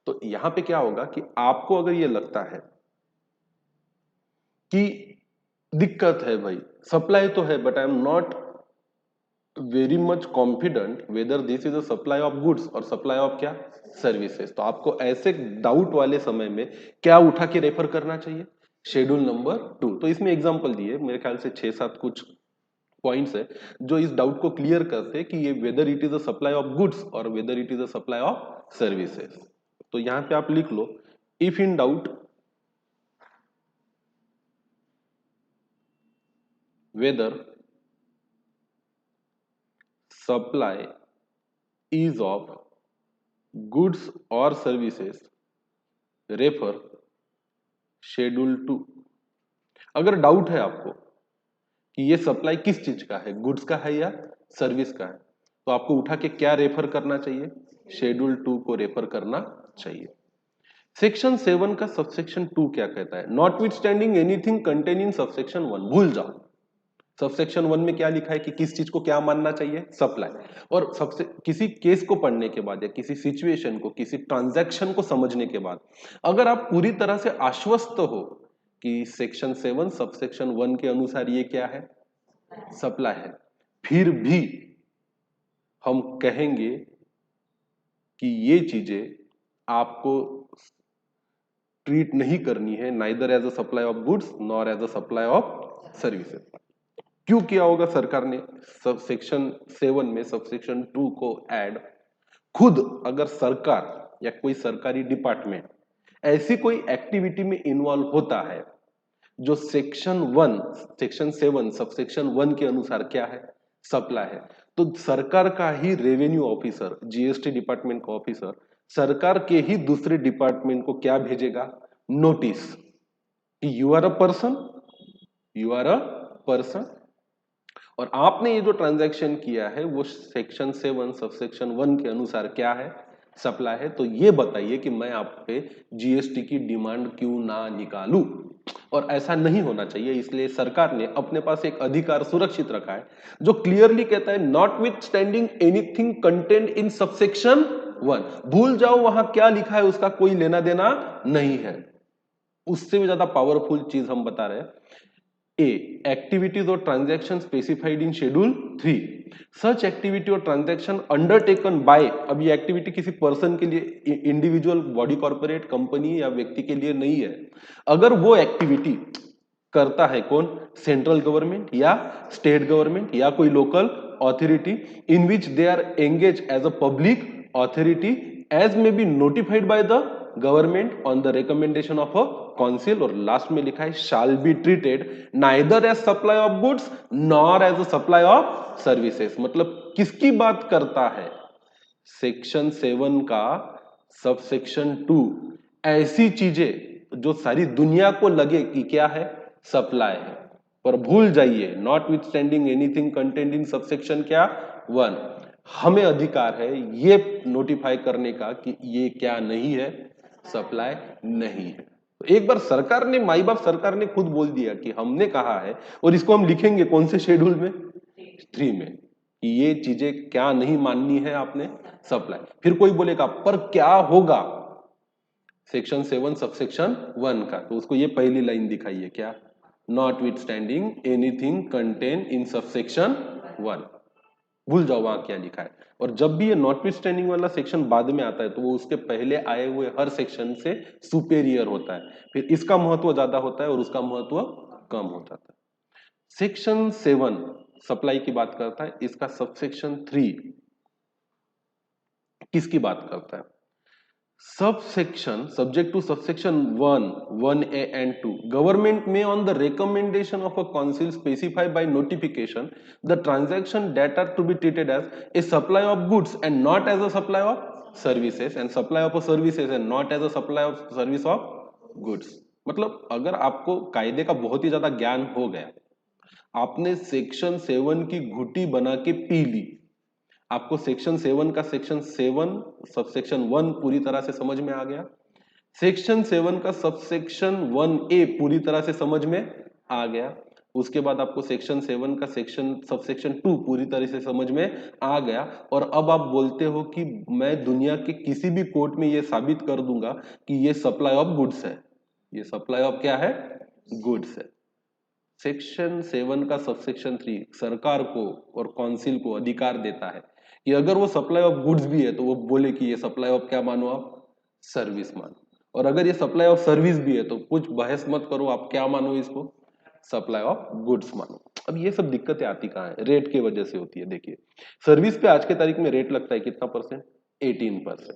तो यहां पे क्या होगा कि आपको अगर ये लगता है कि दिक्कत है भाई, सप्लाई तो है but I am not very much confident whether this is a supply of goods और सप्लाई ऑफ क्या, सर्विसेज, तो आपको ऐसे डाउट वाले समय में क्या उठा के रेफर करना चाहिए, शेड्यूल नंबर 2। तो इसमें एग्जांपल दिए मेरे ख्याल से 6-7 कुछ पॉइंट्स है जो इस डाउट को क्लियर करते हैं कि ये whether it is a supply of goods और whether it is a supply of services. तो यहां पे आप लिख लो, if in doubt whether supply is of goods or services refer schedule 2। अगर डाउट है आपको कि ये सप्लाई किस चीज का है, गुड्स का है या सर्विस का है, तो आपको उठा के क्या रेफर करना चाहिए, शेड्यूल 2 को रेफर करना चाहिए। सेक्शन 7 का सबसेक्शन 2 क्या कहता है, not with standing anything contain in subsection 1। भूल जाओ सबसेक्शन 1 में क्या लिखा है कि किस चीज को क्या मानना चाहिए, सप्लाई। और सबसे किसी केस को पढ़ने के बाद या किसी सिचुएशन को, किसी ट्रांजैक्शन को समझने के बाद अगर आप पूरी तरह से आश्वस्त हो कि सेक्शन 7 सबसेक्शन 1 के अनुसार ये क्या है, सप्लाई है, फिर भी हम कहेंगे कि ये चीजें आपको ट्रीट नहीं करनी है, neither as a supply of goods nor as a supply of services. क्यों किया होगा सरकार ने सब सेक्शन 7 में सबसेक्शन 2 को ऐड, खुद अगर सरकार या कोई सरकारी डिपार्टमेंट ऐसी कोई एक्टिविटी में इन्वॉल्व होता है जो सेक्शन 7 सबसेक्शन 1 के अनुसार क्या है, सप्लाई है, तो सरकार का ही रेवेन्यू ऑफिसर, जीएसटी डिपार्टमेंट का ऑफिसर सरकार के ही दूसरे डिपार्टमेंट को क्या भेजेगा, नोटिस कि you are a person, you are a person और आपने ये जो ट्रांजैक्शन किया है वो सेक्शन 7 सबसेक्शन 1 के अनुसार क्या है, सप्लाई है, तो ये बताइए कि मैं आप पे जीएसटी की डिमांड क्यों ना निकालूं। और ऐसा नहीं होना चाहिए, इसलिए सरकार ने अपने पास एक अधिकार सुरक्षित रखा है जो क्लियरली कहता है not with standing anything content in subsection 1। भूल जाओ वहां क्या लिखा है उसका कोई लेना देना नहीं है। उससे भी ज्यादा पावरफुल चीज हम बता रहे हैं, A. Activities or transactions specified in Schedule 3। Such activity or transaction undertaken by, अब ये एक्टिविटी किसी पर्सन के लिए, इंडिविजुअल, बॉडी, कॉर्पोरेट, कंपनी या व्यक्ति के लिए नहीं है। अगर वो एक्टिविटी करता है कौन, सेंट्रल गवर्नमेंट या स्टेट गवर्नमेंट या कोई local authority, in which they are engage as a public authority as may be notified by the government on the recommendation of a council, और लास्ट में लिखा है shall be treated neither as supply of goods nor as a supply of services. मतलब किसकी बात करता है, section 7 का सबसेक्शन 2 ऐसी चीजें जो सारी दुनिया को लगे कि क्या है, सप्लाई है। पर भूल जाइए not with standing anything content in subsection क्या 1, हमें अधिकार है ये नोटिफाई करने का कि ये क्या नहीं है, सप्लाई नहीं है। तो एक बार सरकार ने, माई बाप सरकार ने खुद बोल दिया कि हमने कहा है, और इसको हम लिखेंगे कौन से शेड्यूल में, 3 में, कि ये चीजें क्या नहीं माननी है आपने, सप्लाई। फिर कोई बोलेगा पर क्या होगा सेक्शन 7 सबसेक्शन 1 का, तो उसको ये पहली लाइन दिखाइए क्या, not with standing anything contain in subsection 1। भूल जाओ वहां क्या लिखा है। और जब भी ये नॉट विथ स्टैंडिंग वाला सेक्शन बाद में आता है तो वो उसके पहले आए हुए हर सेक्शन से सुपेरियर होता है, फिर इसका महत्व ज्यादा होता है और उसका महत्व कम हो जाता है। सेक्शन 7 सप्लाई की बात करता है, इसका सबसेक्शन 3 किसकी बात करता है, subsection subject to subsection 1 1a and 2 government may on the recommendation of a council specify by notification the transaction that are to be treated as a supply of goods and not as a supply of services and supply of a services and not as a supply of service of goods। मतलब अगर आपको कायदे का बहुत ही ज्यादा ज्ञान हो गया, आपने सेक्शन 7 की घुटी बना के पी ली, आपको सेक्शन 7 का सेक्शन 7 सबसेक्शन 1 पूरी तरह से समझ में आ गया, सेक्शन 7 का सबसेक्शन 1a पूरी तरह से समझ में आ गया, उसके बाद आपको सेक्शन 7 का सेक्शन सबसेक्शन 2 पूरी तरह से समझ में आ गया, और अब आप बोलते हो कि मैं दुनिया के किसी भी कोर्ट में ये साबित कर दूंगा कि ये सप्लाई ऑफ गुड्स है, ये सप्लाई ऑफ क्या है, गुड्स है। सेक्शन 7 का सबसेक्शन 3 सरकार को और काउंसिल को अधिकार देता है कि अगर वो सप्लाई ऑफ गुड्स भी है तो वो बोले कि ये सप्लाई ऑफ क्या मानो आप, सर्विस मानो, और अगर ये सप्लाई ऑफ सर्विस भी है तो कुछ बहस मत करो, आप क्या मानो इसको, सप्लाई ऑफ गुड्स मानो। अब ये सब दिक्कतें आती कहाँ है, रेट की वजह से होती है। देखिए सर्विस पे आज के तारीख में रेट लगता है कितना परसेंट, 18%,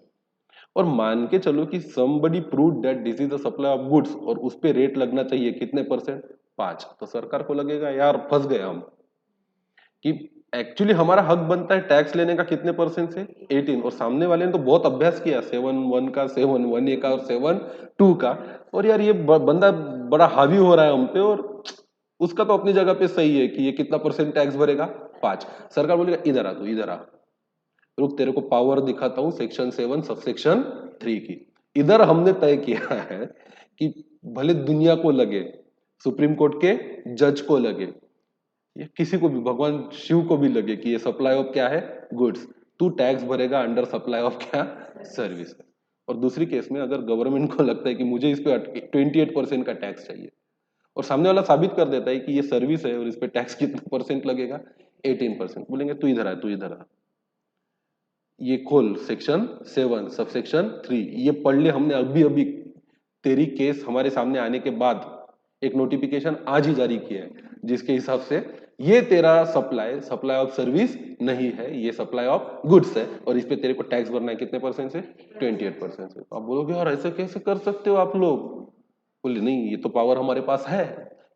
और मान के चलो कि somebody proved that this is the supply of goods और उस पे रेट लगना चाहिए कितने परसेंट, 5, तो सरकार को लगेगा यार फंस गए हम, कि एक्चुअली हमारा हक बनता है टैक्स लेने का कितने परसेंट से, 18, और सामने वाले ने तो बहुत अभ्यास किया 7(1) का, 7(1)(a) का और 7(2) का, और यार ये बंदा बड़ा हावी हो रहा है हम पे, और उसका तो अपनी जगह पे सही है कि ये कितना परसेंट टैक्स भरेगा, 5। सरकार बोलेगा इधर आ, तू इधर आ, रुक तेरे को पावर दिखाता हूं सेक्शन 7 सबसेक्शन 3 की। इधर हमने तय किया है कि भले दुनिया को लगे, सुप्रीम कोर्ट के जज को लगे, या किसी को भी, भगवान शिव को भी लगे कि ये सप्लाई ऑफ क्या है, गुड्स, तू टैक्स भरेगा अंडर सप्लाई ऑफ क्या, सर्विस। और दूसरी केस में अगर गवर्नमेंट को लगता है कि मुझे इस पे 28% का टैक्स चाहिए, और सामने वाला साबित कर देता है कि ये सर्विस है और इस पे टैक्स कितना परसेंट लगेगा, 18%, बोलेंगे तू इधर आ, तू इधर आ, ये खोल सेक्शन 7 सबसेक्शन 3, ये पढ़ ले, हमने अभी अभी तेरी केस हमारे सामने आने के बाद एक नोटिफिकेशन आज ही जारी किया है जिसके हिसाब से ये तेरा सप्लाई सप्लाई ऑफ सर्विस नहीं है, ये सप्लाई ऑफ गुड्स है, और इस पे तेरे को टैक्स भरना है कितने परसेंट से, 28% से। तो आप बोलोगे यार ऐसे कैसे कर सकते हो आप लोग, बोले नहीं ये तो पावर हमारे पास है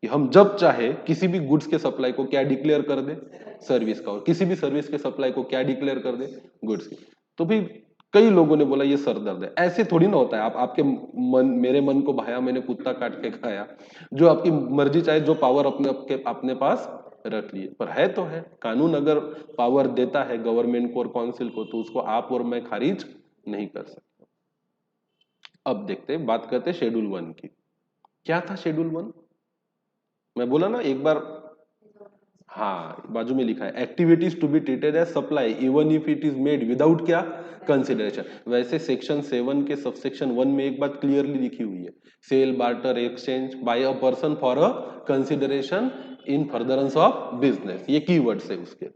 कि हम जब चाहे किसी भी गुड्स के सप्लाई को क्या डिक्लेयर कर दे, सर्विस का, और किसी भी सर्विस के सप्लाई को क्या डिक्लेयर कर दे, गुड्स की। तो भी कई लोगों ने बोला ये सर दर्द है, ऐसे थोड़ी ना होता है, आप आपके मन, मेरे मन को भाया मैंने कुत्ता काट के खाया, जो आपकी मर्जी चाहे जो पावर अपने पास रख लिए, पर है तो है, कानून अगर पावर देता है गवर्नमेंट को और काउंसिल को तो उसको आप और मैं खारिज नहीं कर सकते। अब देखते हैं, बात करते हैं शेड्यूल 1 की। क्या था शेड्यूल 1, मैं बोला ना एक बार, हाँ बाजू में लिखा है activities to be treated as supply even if it is made without क्या, कंसिडरेशन। वैसे सेक्शन 7 के सबसेक्शन 1 में एक बात क्लियरली लिखी हुई है, sale barter exchange by a person for a consideration in furtherance of business, ये कीवर्ड्स है उसके,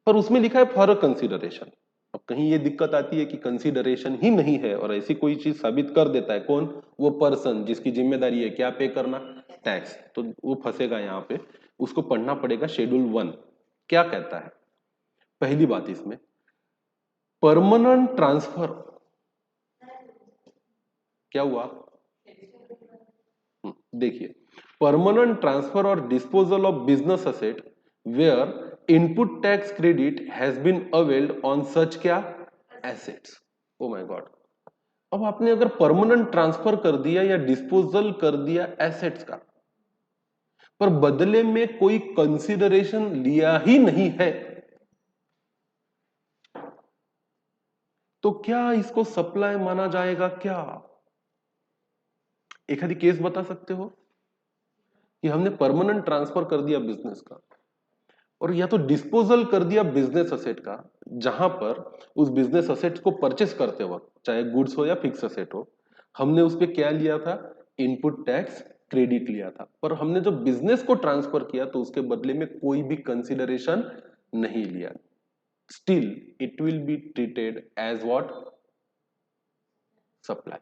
पर उसमें लिखा है फॉर अ कंसिडरेशन। अब कहीं ये दिक्कत आती है कि कंसिडरेशन ही नहीं है और ऐसी कोई चीज साबित कर देता है, कौन, वो पर्सन जिसकी जिम्मेदारी है क्या पे करना, टैक्स, तो वो फंसेगा यहाँ पे, उसको पढ़ना पड़ेगा शेड्यूल 1 क्या कहता है। पहली बात इसमें परमानेंट ट्रांसफर, क्या हुआ, देखिए परमानेंट ट्रांसफर और disposal of business asset where input tax credit has been availed on such क्या, एसेट्स। ओ माय गॉड, अब आपने अगर परमानेंट ट्रांसफर कर दिया या डिस्पोजल कर दिया एसेट्स का, पर बदले में कोई कंसिडरेशन लिया ही नहीं है, तो क्या इसको सप्लाई माना जाएगा क्या। एक आधी केस बता सकते हो कि हमने परमानेंट ट्रांसफर कर दिया बिजनेस का और या तो डिस्पोजल कर दिया बिजनेस असेट का, जहां पर उस बिजनेस असेट को परचेस करते वक्त, चाहे गुड्स हो या फिक्स असेट हो, हमने उस पे क्या लिया था, इनपुट टैक्स क्रेडिट लिया था, पर हमने जब बिजनेस को ट्रांसफर किया तो उसके बदले में कोई भी कंसिडरेशन नहीं लिया। Still it will be treated as what, supply.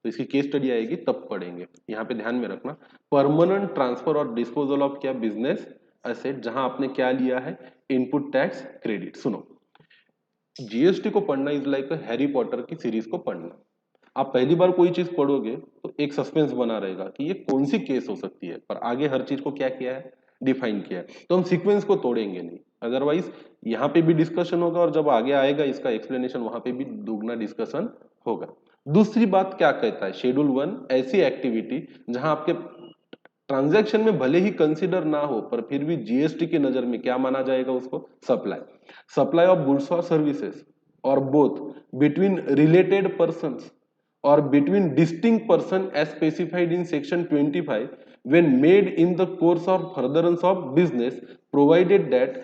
तो इसकी केस स्टडी आएगी तब पढ़ेंगे। यहां पे ध्यान में रखना, परमानेंट ट्रांसफर और डिस्पोजल ऑफ क्या, बिजनेस एसेट, जहां आपने क्या लिया है, इनपुट टैक्स क्रेडिट। सुनो, जीएसटी को पढ़ना इज लाइक हैरी पॉटर की सीरीज को पढ़ना। आप पहली बार कोई चीज पढ़ोगे तो एक सस्पेंस बना रहेगा कि ये कौन सी केस हो सकती है, पर आगे हर चीज को क्या किया है, डिफाइन किया है। तो हम सीक्वेंस को तोड़ेंगे नहीं, अदरवाइज यहाँ पे भी डिस्कशन होगा और जब आगे आएगा इसका एक्सप्लेनेशन वहां पे भी दुगना डिस्कशन होगा। दूसरी बात क्या कहता है, शेड्यूल 1 ऐसी एक्टिविटी जहां आपके ट्रांजैक्शन में भले ही कंसीडर ना हो पर फिर भी जीएसटी की नजर में क्या माना जाएगा उसको, सप्लाई। सप्लाई ऑफ गुड्स और सर्विसेज और both between related persons or between distinct person as specified in section 25 when made in the course or furtherance of business, provided that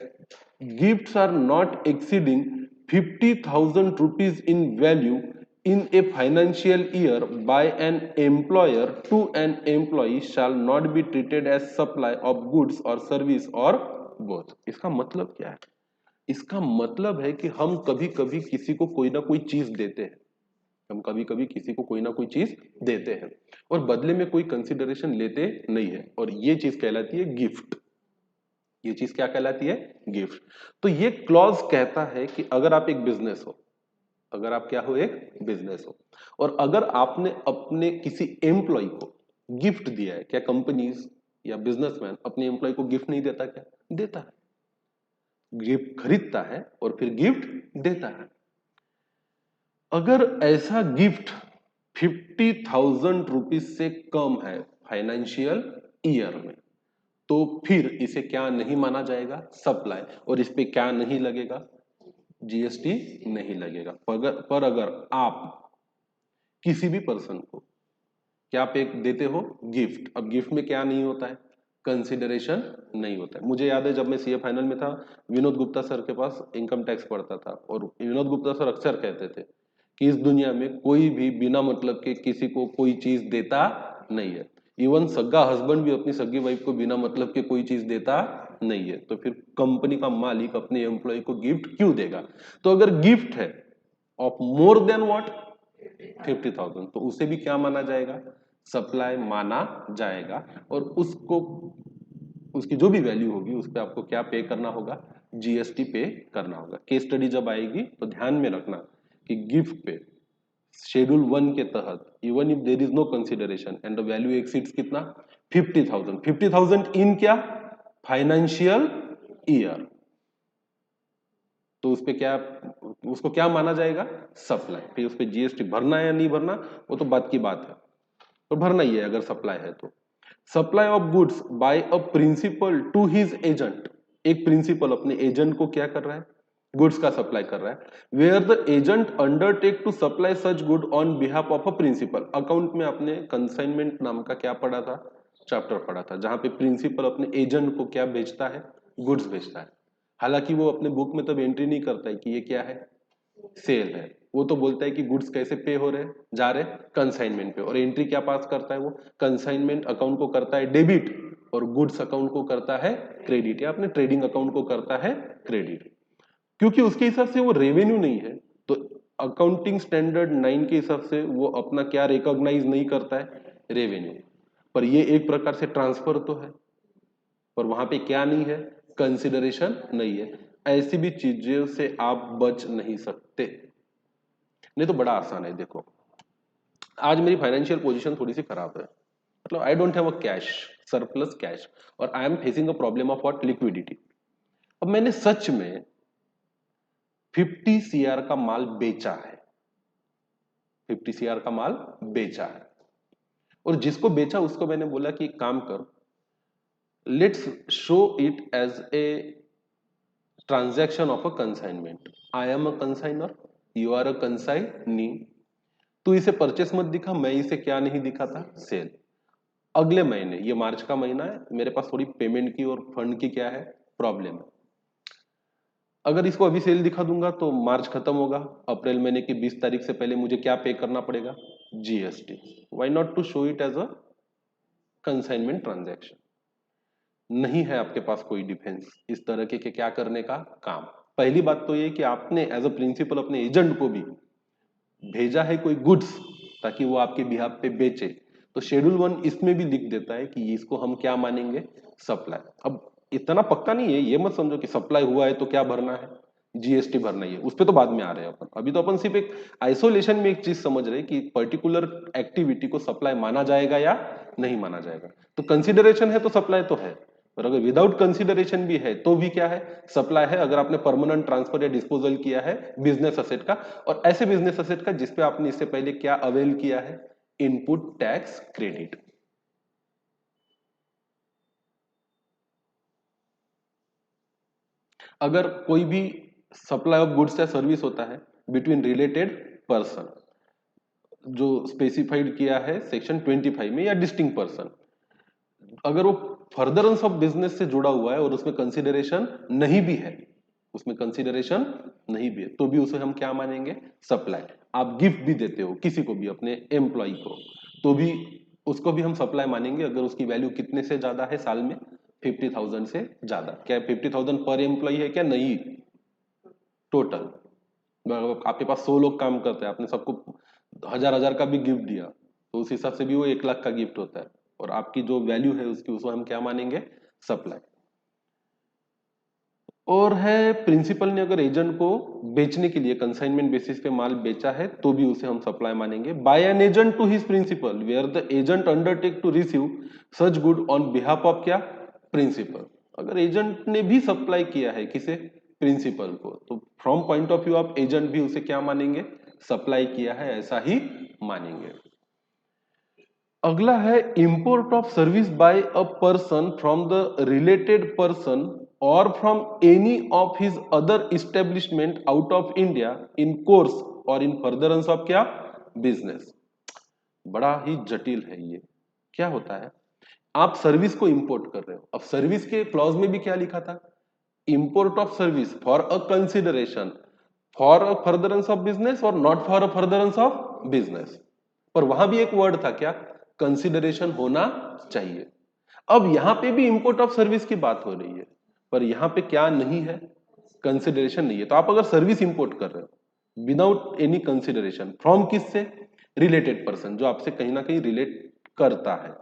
gifts are not exceeding 50,000 rupees in value in a financial year by an employer to an employee shall not be treated as supply of goods or service or both। इसका मतलब क्या है, इसका मतलब है कि हम कभी कभी किसी को कोई ना कोई चीज देते हैं, हम कभी कभी किसी को कोई ना कोई चीज देते हैं और बदले में कोई कंसिडरेशन लेते नहीं है, और ये चीज कहलाती है गिफ्ट। ये चीज क्या कहलाती है, गिफ्ट। तो ये क्लॉज कहता है कि अगर आप एक बिजनेस हो, अगर आप क्या हो, एक बिजनेस हो, और अगर आपने अपने किसी एम्प्लॉय को गिफ्ट दिया है, क्या कंपनीज या बिजनेसमैन अपने एम्प्लॉय को गिफ्ट नहीं देता, क्या देता है, गिफ्ट खरीदता है और फिर गिफ्ट देता है। अगर ऐसा गिफ्ट 50,000 रुपीज से कम है फाइनेंशियल ईयर में, तो फिर इसे क्या नहीं माना जाएगा, सप्लाई, और इस पे क्या नहीं लगेगा, जीएसटी नहीं लगेगा। पर अगर आप किसी भी पर्सन को क्या पे देते हो, गिफ्ट, अब गिफ्ट में क्या नहीं होता है, कंसिडरेशन नहीं होता है। मुझे याद है जब मैं सीए फाइनल में था, विनोद गुप्ता सर के पास इनकम टैक्स पढ़ता था, और विनोद गुप्ता सर अक्सर कहते थे कि इस दुनिया में कोई भी बिना मतलब के किसी को कोई चीज देता नहीं है। इवन सगा हस्बैंड भी अपनी सगी वाइफ को बिना मतलब के कोई चीज देता नहीं है, तो फिर कंपनी का मालिक अपने एम्प्लॉय को गिफ्ट क्यों देगा। तो अगर गिफ्ट है ऑफ मोर देन व्हाट, 50,000, तो उसे भी क्या माना जाएगा, सप्लाई माना जाएगा, और उसको उसकी जो भी वैल्यू होगी उस पर आपको क्या पे करना होगा, जीएसटी पे करना होगा। केस स्टडी जब आएगी तो ध्यान में रखना कि गिफ्ट पे शेड्यूल 1 के तहत even if there is no consideration and the value exceeds कितना, 50,000, 50,000 इन क्या, फाइनेंशियल ईयर, तो उस पे क्या, उसको क्या माना जाएगा, सप्लाई। फिर उस पे जीएसटी भरना है या नहीं भरना वो तो बात की बात है, तो भरना ही है अगर सप्लाई है तो। Supply of goods by a principal to his agent, एक प्रिंसिपल अपने एजेंट को क्या कर रहा है, गुड्स का सप्लाई कर रहा है। Where the agent undertake to supply such good on behalf of a principal. Account में आपने कंसाइनमेंट नाम का क्या पढ़ा था, चैप्टर पढ़ा था, जहां पे प्रिंसिपल अपने एजेंट को क्या भेजता है, गुड्स भेजता है। हालांकि वो अपने बुक में तब एंट्री नहीं करता है कि ये क्या है, सेल है, वो तो बोलता है कि गुड्स कैसे पे हो रहे, जा रहे कंसाइनमेंट पे, और एंट्री क्या पास करता है वो, कंसाइनमेंट अकाउंट को करता है डेबिट और गुड्स अकाउंट को करता है क्रेडिट, या अपने ट्रेडिंग अकाउंट को करता है क्रेडिट। क्योंकि उसके हिसाब से वो रेवेन्यू नहीं है, तो अकाउंटिंग स्टैंडर्ड 9 के हिसाब से वो अपना क्या रिकॉग्नाइज नहीं करता है, रेवेन्यू। पर ये एक प्रकार से ट्रांसफर तो है, पर वहां पे क्या नहीं है, कंसिडरेशन नहीं है। ऐसी भी चीजों से आप बच नहीं सकते। नहीं तो बड़ा आसान है। देखो आज मेरी फाइनेंशियल पोजीशन थोड़ी सी खराब है, मतलब I don't have a cash, surplus cash, और I am facing a problem of what, liquidity. अब मैंने सच में 50 सीआर का माल बेचा है, 50 सीआर का माल बेचा है, और जिसको बेचा उसको मैंने बोला कि एक काम कर, let's show it as a transaction of a consignment. I am a consigner, you are a consignee. तू इसे परचेस मत दिखा, मैं इसे क्या नहीं दिखाता, सेल। अगले महीने, ये मार्च का महीना है, मेरे पास थोड़ी पेमेंट की और फंड की क्या है, प्रॉब्लम है। अगर इसको अभी सेल दिखा दूंगा तो मार्च खत्म होगा, अप्रैल महीने की 20 तारीख से पहले मुझे क्या पे करना पड़ेगा? GST. Why not to show it as a consignment transaction? नहीं है आपके पास कोई डिफेंस इस तरह के क्या करने का काम। पहली बात तो ये कि आपने एज अ प्रिंसिपल अपने एजेंट को भी भेजा है कोई गुड्स ताकि वो आपके बिहाफ पे बेचे, तो शेड्यूल 1 इसमें भी लिख देता है कि इसको हम क्या मानेंगे? सप्लाई। अब इतना पक्का नहीं है, ये मत समझो कि सप्लाई हुआ है तो क्या भरना है? जीएसटी भरना ही है, उस पर तो बाद में आ रहे हैं अपन। अभी तो अपन सिर्फ एक आइसोलेशन में एक चीज समझ रहे हैं कि पर्टिकुलर एक्टिविटी को सप्लाई माना जाएगा या नहीं माना जाएगा। तो कंसिडरेशन है तो सप्लाई तो है, और अगर विदाउट कंसिडरेशन भी है तो भी क्या है? सप्लाई है, अगर आपने परमानेंट ट्रांसफर या डिस्पोजल किया है बिजनेस असेट का, और ऐसे बिजनेस असेट का जिसपे आपने इससे पहले क्या अवेल किया है? Input tax credit. अगर कोई भी सप्लाई ऑफ गुड्स या सर्विस होता है बिटवीन रिलेटेड पर्सन, जो स्पेसिफाइड किया है सेक्शन 25 में, या डिस्टिंक्ट पर्सन, अगर वो फर्दरेंस ऑफ बिजनेस से जुड़ा हुआ है और उसमें कंसिडरेशन नहीं भी है, उसमें कंसिडरेशन नहीं भी है, तो भी उसे हम क्या मानेंगे? सप्लाई। आप गिफ्ट भी देते हो किसी को भी, अपने एम्प्लॉय को, तो भी उसको भी हम सप्लाई मानेंगे अगर उसकी वैल्यू कितने से ज्यादा है? साल में 50,000 से ज्यादा। क्या 50,000 पर एम्प्लॉय है क्या? नहीं, टोटल। आपके पास 100 लोग काम करते हैं, आपने सबको हजार हजार का भी गिफ्ट दिया, तो उस हिसाब से भी वो 1 लाख का गिफ्ट होता है, और आपकी जो वैल्यू है उसकी, उसको हम क्या मानेंगे? सप्लाई। और है प्रिंसिपल ने अगर एजेंट को बेचने के लिए कंसाइनमेंट बेसिस पे माल बेचा है तो भी उसे हम सप्लाई मानेंगे। By an agent to his principal where the agent undertake to receive such good on behalf of क्या? प्रिंसिपल। अगर एजेंट ने भी सप्लाई किया है किसे? प्रिंसिपल को, तो from point of view of agent भी उसे क्या मानेंगे? सप्लाई किया है ऐसा ही मानेंगे। अगला है import of service by a person from the related person और from any of his other establishment out of India in course और इन फर्दरेंस ऑफ क्या? बिजनेस। बड़ा ही जटिल है ये। क्या होता है? आप सर्विस को इंपोर्ट कर रहे हो, अब सर्विस के क्लॉज में भी क्या लिखा था? Import of service for a consideration for a furtherance of business और not for a furtherance of business. पर वहां भी एक वर्ड था क्या? कंसिडरेशन होना चाहिए। अब यहां पे भी इंपोर्ट ऑफ सर्विस की बात हो रही है, पर यहां पे क्या नहीं है? कंसिडरेशन नहीं है। तो आप अगर सर्विस इंपोर्ट कर रहे हो विदाउट एनी कंसिडरेशन फ्रॉम किससे? रिलेटेड पर्सन, जो आपसे कहीं ना कहीं रिलेट करता है,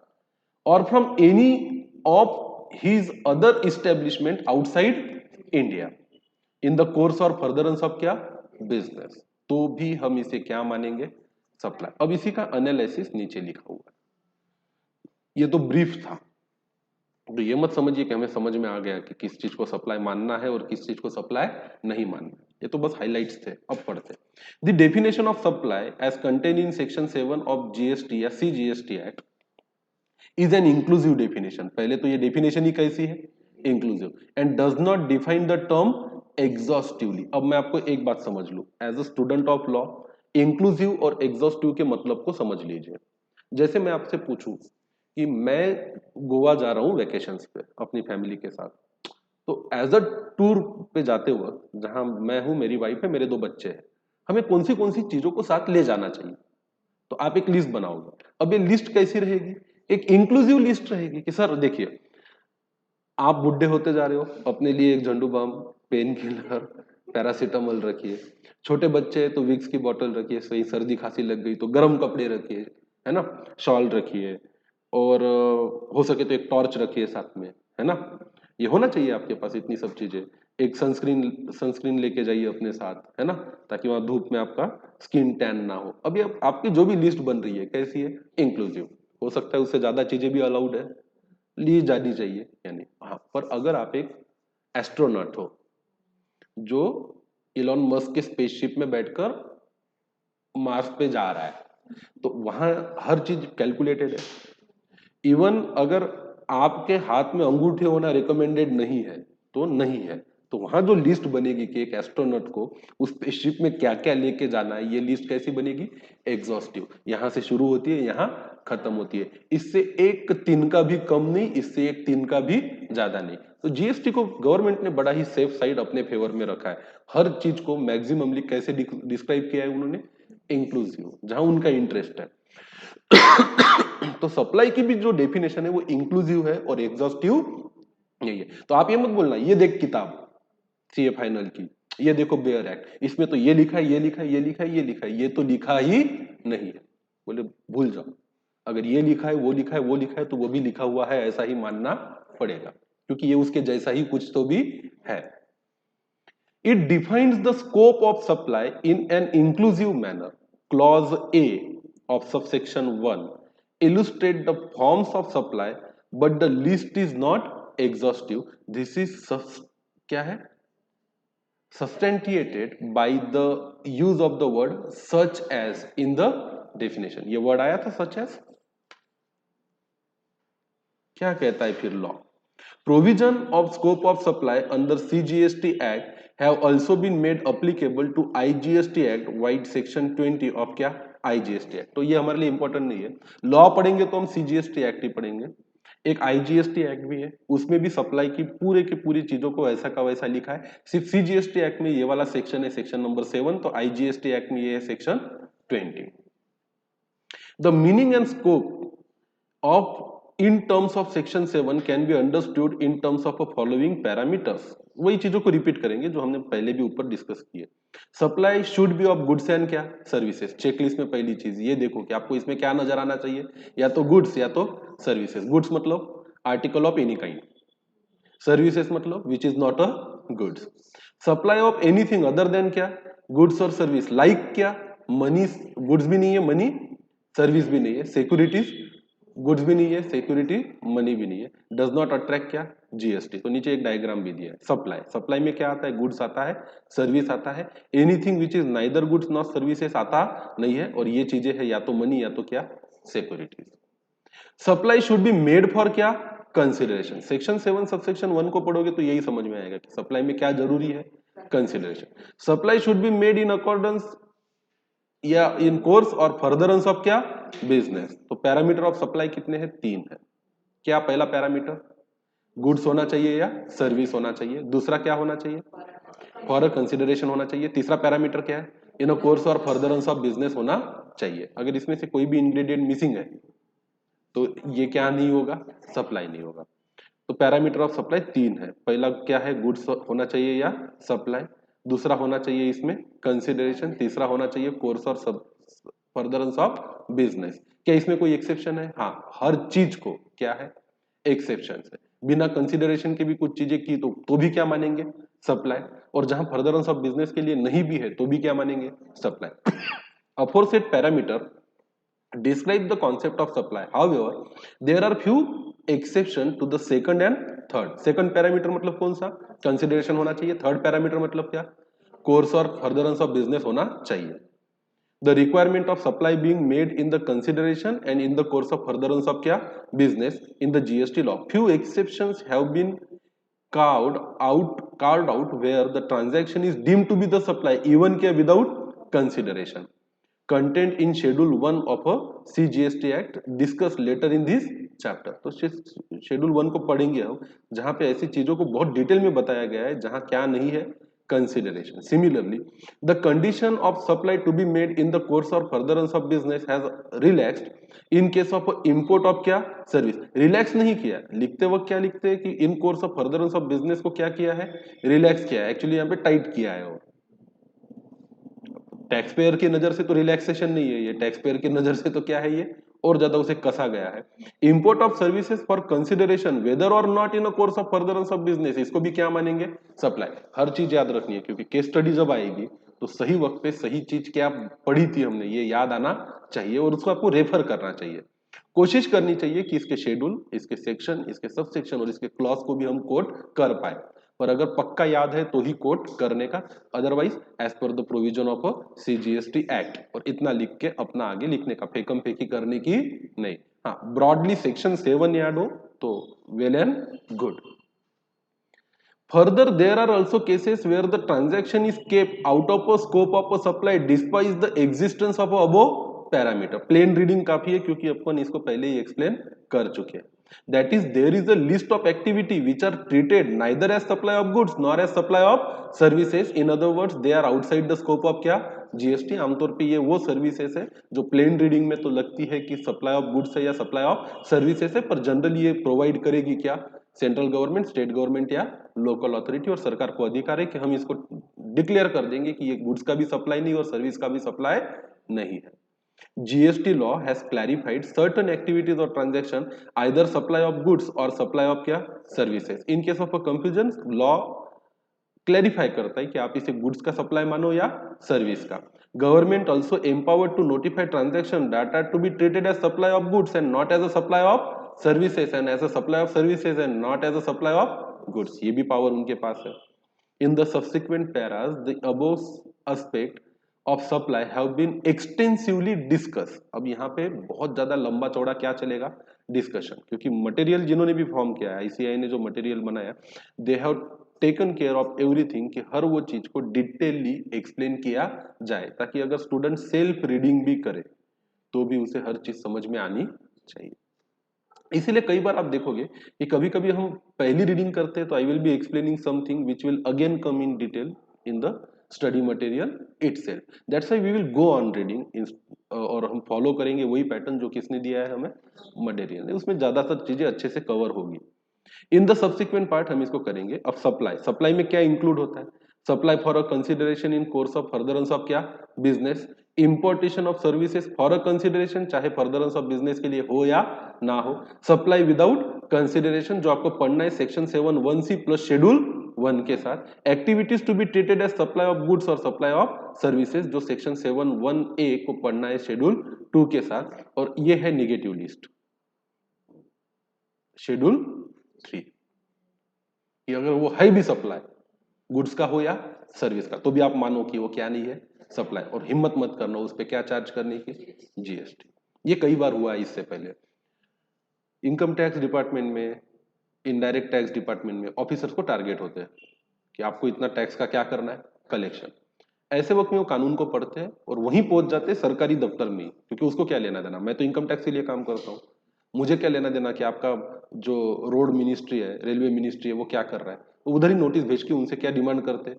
और from any of his other establishment outside India in the course और फर्दरेंस ऑफ क्या? बिजनेस, तो भी हम इसे क्या मानेंगे? सप्लाई। अब इसी का एनालिसिस नीचे लिखा हुआ है। ये तो ब्रीफ था, तो ये मत समझिए कि हमें समझ में आ गया कि किस चीज को सप्लाई मानना है और किस चीज को सप्लाई नहीं मानना है। ये तो बस हाइलाइट्स थे, अब पढ़ते। The definition of supply as contain in section 7 of GST या CGST act is an inclusive definition. पहले तो ये डेफिनेशन ही कैसी है? Inclusive, and does not define the term exhaustively. अब मैं आपको एक बात समझ लू, as a student of law, inclusive और एग्जॉस्टिव के मतलब को समझ लीजिए। जैसे मैं आपसे पूछूं कि मैं गोवा जा रहा हूं वेकेशंस पे अपनी फैमिली के साथ, तो एज अ टूर पे जाते वक्त जहां मैं हूं, मेरी वाइफ है, मेरे 2 बच्चे हैं, हमें कौन सी चीजों को साथ ले जाना चाहिए? तो आप एक लिस्ट बनाओगे। अब ये लिस्ट कैसी रहेगी? एक इंक्लूसिव लिस्ट रहेगी कि सर देखिए, आप बुढ़े होते जा रहे हो, अपने लिए एक झंडू बाम, पेन किलर, पैरासीटामोल रखिए। छोटे बच्चे हैं तो विक्स की बोतल रखिए, सही सर्दी खांसी लग गई तो गर्म कपड़े रखिए, है ना, शॉल रखिए, और हो सके तो एक टॉर्च रखिए साथ में, है ना। ये होना चाहिए आपके पास इतनी सब चीजें। एक सनस्क्रीन सनस्क्रीन लेके जाइए अपने साथ, है ना, ताकि वहां धूप में आपका स्किन टैन ना हो। अभी आपकी जो भी लिस्ट बन रही है कैसी है? इंक्लूसिव। हो सकता है उससे ज्यादा चीजें भी अलाउड है, ली जानी चाहिए यानी। हाँ, पर अगर आप एक एस्ट्रोनॉट हो जो इलॉन मस्क के स्पेसशिप में बैठकर मार्स पे जा रहा है, तो वहां हर चीज कैलकुलेटेड है। इवन अगर आपके हाथ में अंगूठे होना रिकमेंडेड नहीं है तो नहीं है, तो वहां जो लिस्ट बनेगी कि एक एस्ट्रोनॉट को उस स्पेसशिप में क्या क्या लेके जाना है, ये लिस्ट कैसी बनेगी? एग्जॉस्टिव। यहां से शुरू होती है, यहां खत्म होती है। इससे एक तिनका भी कम नहीं, इससे एक तिनका भी ज्यादा नहीं। तो जीएसटी को गवर्नमेंट ने बड़ा ही सेफ साइड अपने फेवर में रखा है। हर चीज को मैक्सिममली कैसे डिस्क्राइब किया है उन्होंने, इंक्लूसिव, जहां उनका इंटरेस्ट है। तो सप्लाई की भी जो डेफिनेशन है वो इंक्लूसिव है और एग्जॉस्टिव नहीं है। तो आप ये मत बोलना ये देख किताब सीए फाइनल की, ये देखो बेयर एक्ट, इसमें तो ये लिखा है, ये लिखा है, ये लिखा है, ये लिखा है, ये तो लिखा ही नहीं है। बोले भूल जाओ, अगर ये लिखा है, वो लिखा है, वो लिखा है, तो वो भी लिखा हुआ है ऐसा ही मानना पड़ेगा, क्योंकि ये उसके जैसा ही कुछ तो भी है। It defines the scope of supply in an inclusive manner. Clause A of subsection 1 illustrate the forms of supply, but the list is not exhaustive. This is क्या है? Substantiated by the use of the word such as in the definition. ये word आया था such as? क्या कहता है फिर law? Provision of scope of supply under CGST Act have also been made applicable to IGST Act wide section 20 of क्या IGST Act। तो ये हमारे लिए इंपॉर्टेंट नहीं है, लॉ पढ़ेंगे तो हम CGST Act ही पढ़ेंगे। एक IGST Act भी है, उसमें भी सप्लाई की पूरी चीजों को ऐसा का वैसा लिखा है। सिर्फ CGST Act में ये वाला सेक्शन है सेक्शन नंबर 7, तो IGST Act में ये है section 20। The meaning and scope of in terms of section 7 can be understood in terms of the following parameters। वही चीजों को रिपीट करेंगे जो हमने पहले भी ऊपर डिस्कस किए। Supply should be of goods and क्या सर्विसेज। चेकलिस्ट में पहली चीज ये देखो कि आपको इसमें क्या नजर आना चाहिए, या तो गुड्स या तो सर्विसेज। गुड्स मतलब article of any kind, services मतलब which is not a goods. Supply of anything other than क्या गुड्स और सर्विस, लाइक क्या मनी, गुड्स भी नहीं है, मनी सर्विस भी नहीं है, सिक्योरिटीज गुड्स भी नहीं है, सिक्योरिटी मनी भी नहीं है, डज नॉट अट्रैक्ट क्या जीएसटी। तो नीचे एक डायग्राम भी दिया है। सप्लाई, सप्लाई में क्या आता है, गुड्स आता है, सर्विस आता है, anything which is neither goods not services आता नहीं है, और ये चीजें है या तो मनी या तो क्या securities. Supply should be made for क्या कंसिडरेशन। सेक्शन 7 सबसेक्शन 1 को पढ़ोगे तो यही समझ में आएगा कि सप्लाई में क्या जरूरी है, consideration. Supply should be made in accordance या इन कोर्स और फर्दरेंस ऑफ क्या बिजनेस। तो पैरामीटर ऑफ सप्लाई कितने हैं, 3 है। क्या पहला पैरामीटर गुड्स होना चाहिए या सर्विस होना चाहिए, दूसरा क्या होना चाहिए फॉर अ कंसिडरेशन होना चाहिए, तीसरा पैरामीटर क्या है इन अ कोर्स और फर्दरेंस ऑफ बिजनेस होना चाहिए। अगर इसमें से कोई भी इंग्रेडिएंट मिसिंग है तो ये क्या नहीं होगा, सप्लाई नहीं होगा। तो पैरामीटर ऑफ सप्लाई 3 है। पहला क्या है गुड्स होना चाहिए या सप्लाई, दूसरा होना चाहिए इसमें कंसिडरेशन, तीसरा होना चाहिए कोर्स और फर्दरेंस ऑफ बिजनेस। क्या इसमें कोई एक्सेप्शन है, हाँ हर चीज को क्या है एक्सेप्शन है। बिना कंसिडरेशन के भी कुछ चीजें की तो भी क्या मानेंगे सप्लाई, और जहां फर्दरेंस ऑफ बिजनेस के लिए नहीं भी है तो भी क्या मानेंगे supply. Aforesaid parameter describe the concept of supply, however there are few exception to the second and third। second parameter मतलब कौन सा consideration होना चाहिए, third parameter मतलब क्या course और furtherance of business होना चाहिए। the requirement of supply being made in the consideration and in the course of furtherance of क्या business in the GST law। few exceptions have been carved out where the transaction is deemed to be the supply even क्या without consideration। content in schedule 1 of a CGST Act discussed later in this chapter। तो schedule 1 को पढ़ेंगे हम, जहां पे ऐसी चीजों को बहुत डिटेल में बताया गया है जहां क्या नहीं है consideration. Similarly the condition of supply to be made in the course और furtherance of business has relaxed in case of import of क्या सर्विस। रिलैक्स नहीं किया, लिखते वक्त क्या लिखते हैं कि in course of furtherance of business को क्या किया है रिलैक्स किया है, एक्चुअली यहाँ पे टाइट किया है। टैक्स पेयर की नजर से तो रिलैक्सेशन नहीं है, ये टैक्स पेयर की नजर से तो क्या है ये और ज्यादा उसे कसा गया है। Import of services for consideration whether और not in a course of furtherance of business, इसको भी क्या मानेंगे सप्लाई। हर चीज याद रखनी है क्योंकि केस स्टडी जब आएगी तो सही वक्त पे सही चीज क्या पढ़ी थी हमने ये याद आना चाहिए और उसको आपको रेफर करना चाहिए। कोशिश करनी चाहिए कि इसके शेड्यूल, इसके सेक्शन, इसके सब सेक्शन और इसके क्लॉज को भी हम कोट कर पाए, पर अगर पक्का याद है तो ही कोट करने का, otherwise as per the provision of CGST act. और इतना लिख के अपना आगे लिखने का, फेकम फेकी करने की नहीं। हाँ ब्रॉडली सेक्शन 7 याद हो तो well and good. Further, there are also cases where the transaction is kept out of a scope of a supply despite the existence of a above parameter. Plain reading काफी है क्योंकि अपन इसको पहले ही explain कर चुके हैं। That is there is a list of activity which are treated neither as supply of goods nor as supply of services, in other words they are outside the scope of क्या, GST. आमतौर पे ये वो services है जो plane reading में तो लगती है कि सप्लाई ऑफ गुड्स है या सप्लाई ऑफ सर्विसेज है, पर जनरली ये प्रोवाइड करेगी क्या, सेंट्रल गवर्नमेंट, स्टेट गवर्नमेंट या लोकल अथॉरिटी, और सरकार को अधिकार है कि हम इसको डिक्लेयर कर देंगे कि ये गुड्स का भी सप्लाई नहीं और सर्विस का भी सप्लाई नहीं है। GST law has clarified certain activities or transaction either supply of goods or supply of क्या services. In case of a confusion, law clarify करता है कि आप इसे गुड्स का सप्लाई मानो या सर्विस का। Government also empowered to notify transaction data to be treated as supply of goods and not as a supply of services and as a supply of services and not as a supply of goods. ये भी power उनके पास है। In the subsequent paras the above aspect of supply have been extensively discuss. अब यहाँ पे बहुत ज्यादा लंबा चौड़ा क्या चलेगा, डिस्कशन, क्योंकि मटेरियल जिन्होंने भी फॉर्म किया है, आईसीआई ने जो मटेरियल बनाया, they have taken care of everything कि हर वो चीज को डिटेलली एक्सप्लेन किया जाए, ताकि अगर स्टूडेंट सेल्फ रीडिंग भी करे तो भी उसे हर चीज समझ में आनी चाहिए। इसीलिए कई बार आप देखोगे कि कभी कभी हम पहली रीडिंग करते हैं तो I will be explaining something which will again come in detail in the study material itself. That's why we will go on reading, और हम फॉलो करेंगे वही पैटर्न जो किसने दिया है हमें, मटेरियल ने, उसमें ज्यादातर चीजें अच्छे से कवर होगी। इन द सब्सिक्वेंट पार्ट हम इसको करेंगे। अब सप्लाई, सप्लाई में क्या इंक्लूड होता है, supply for a consideration in course of furtherance of क्या, business, importation of services for a consideration, चाहे फर्दरेंस ऑफ बिजनेस के लिए हो या ना हो, सप्लाई विदाउट कंसिडरेशन जो आपको पढ़ना है सेक्शन 7(1)(c) प्लस शेड्यूल 1 के साथ, activities to be treated as supply of goods और सप्लाई ऑफ सर्विसेज जो सेक्शन 7(1)(a) को पढ़ना है शेड्यूल 2 के साथ, और ये है निगेटिव लिस्ट शेड्यूल 3 कि अगर वो है भी सप्लाई गुड्स का हो या सर्विस का तो भी आप मानो कि वो क्या नहीं है, सप्लाई, और हिम्मत मत करना उस पर क्या चार्ज करने की, जीएसटी। ये कई बार हुआ है इससे पहले इनकम टैक्स डिपार्टमेंट में, इनडायरेक्ट टैक्स डिपार्टमेंट में ऑफिसर्स को टारगेट होते हैं कि आपको इतना टैक्स का क्या करना है, कलेक्शन। ऐसे वक्त में वो कानून को पढ़ते हैं और वहीं पहुंच जाते हैं सरकारी दफ्तर में, क्योंकि उसको क्या लेना देना, मैं तो इनकम टैक्स के लिए काम करता हूँ, मुझे क्या लेना देना कि आपका जो रोड मिनिस्ट्री है, रेलवे मिनिस्ट्री है, वो क्या कर रहा है। तो उधर ही नोटिस भेज के उनसे क्या डिमांड करते हैं,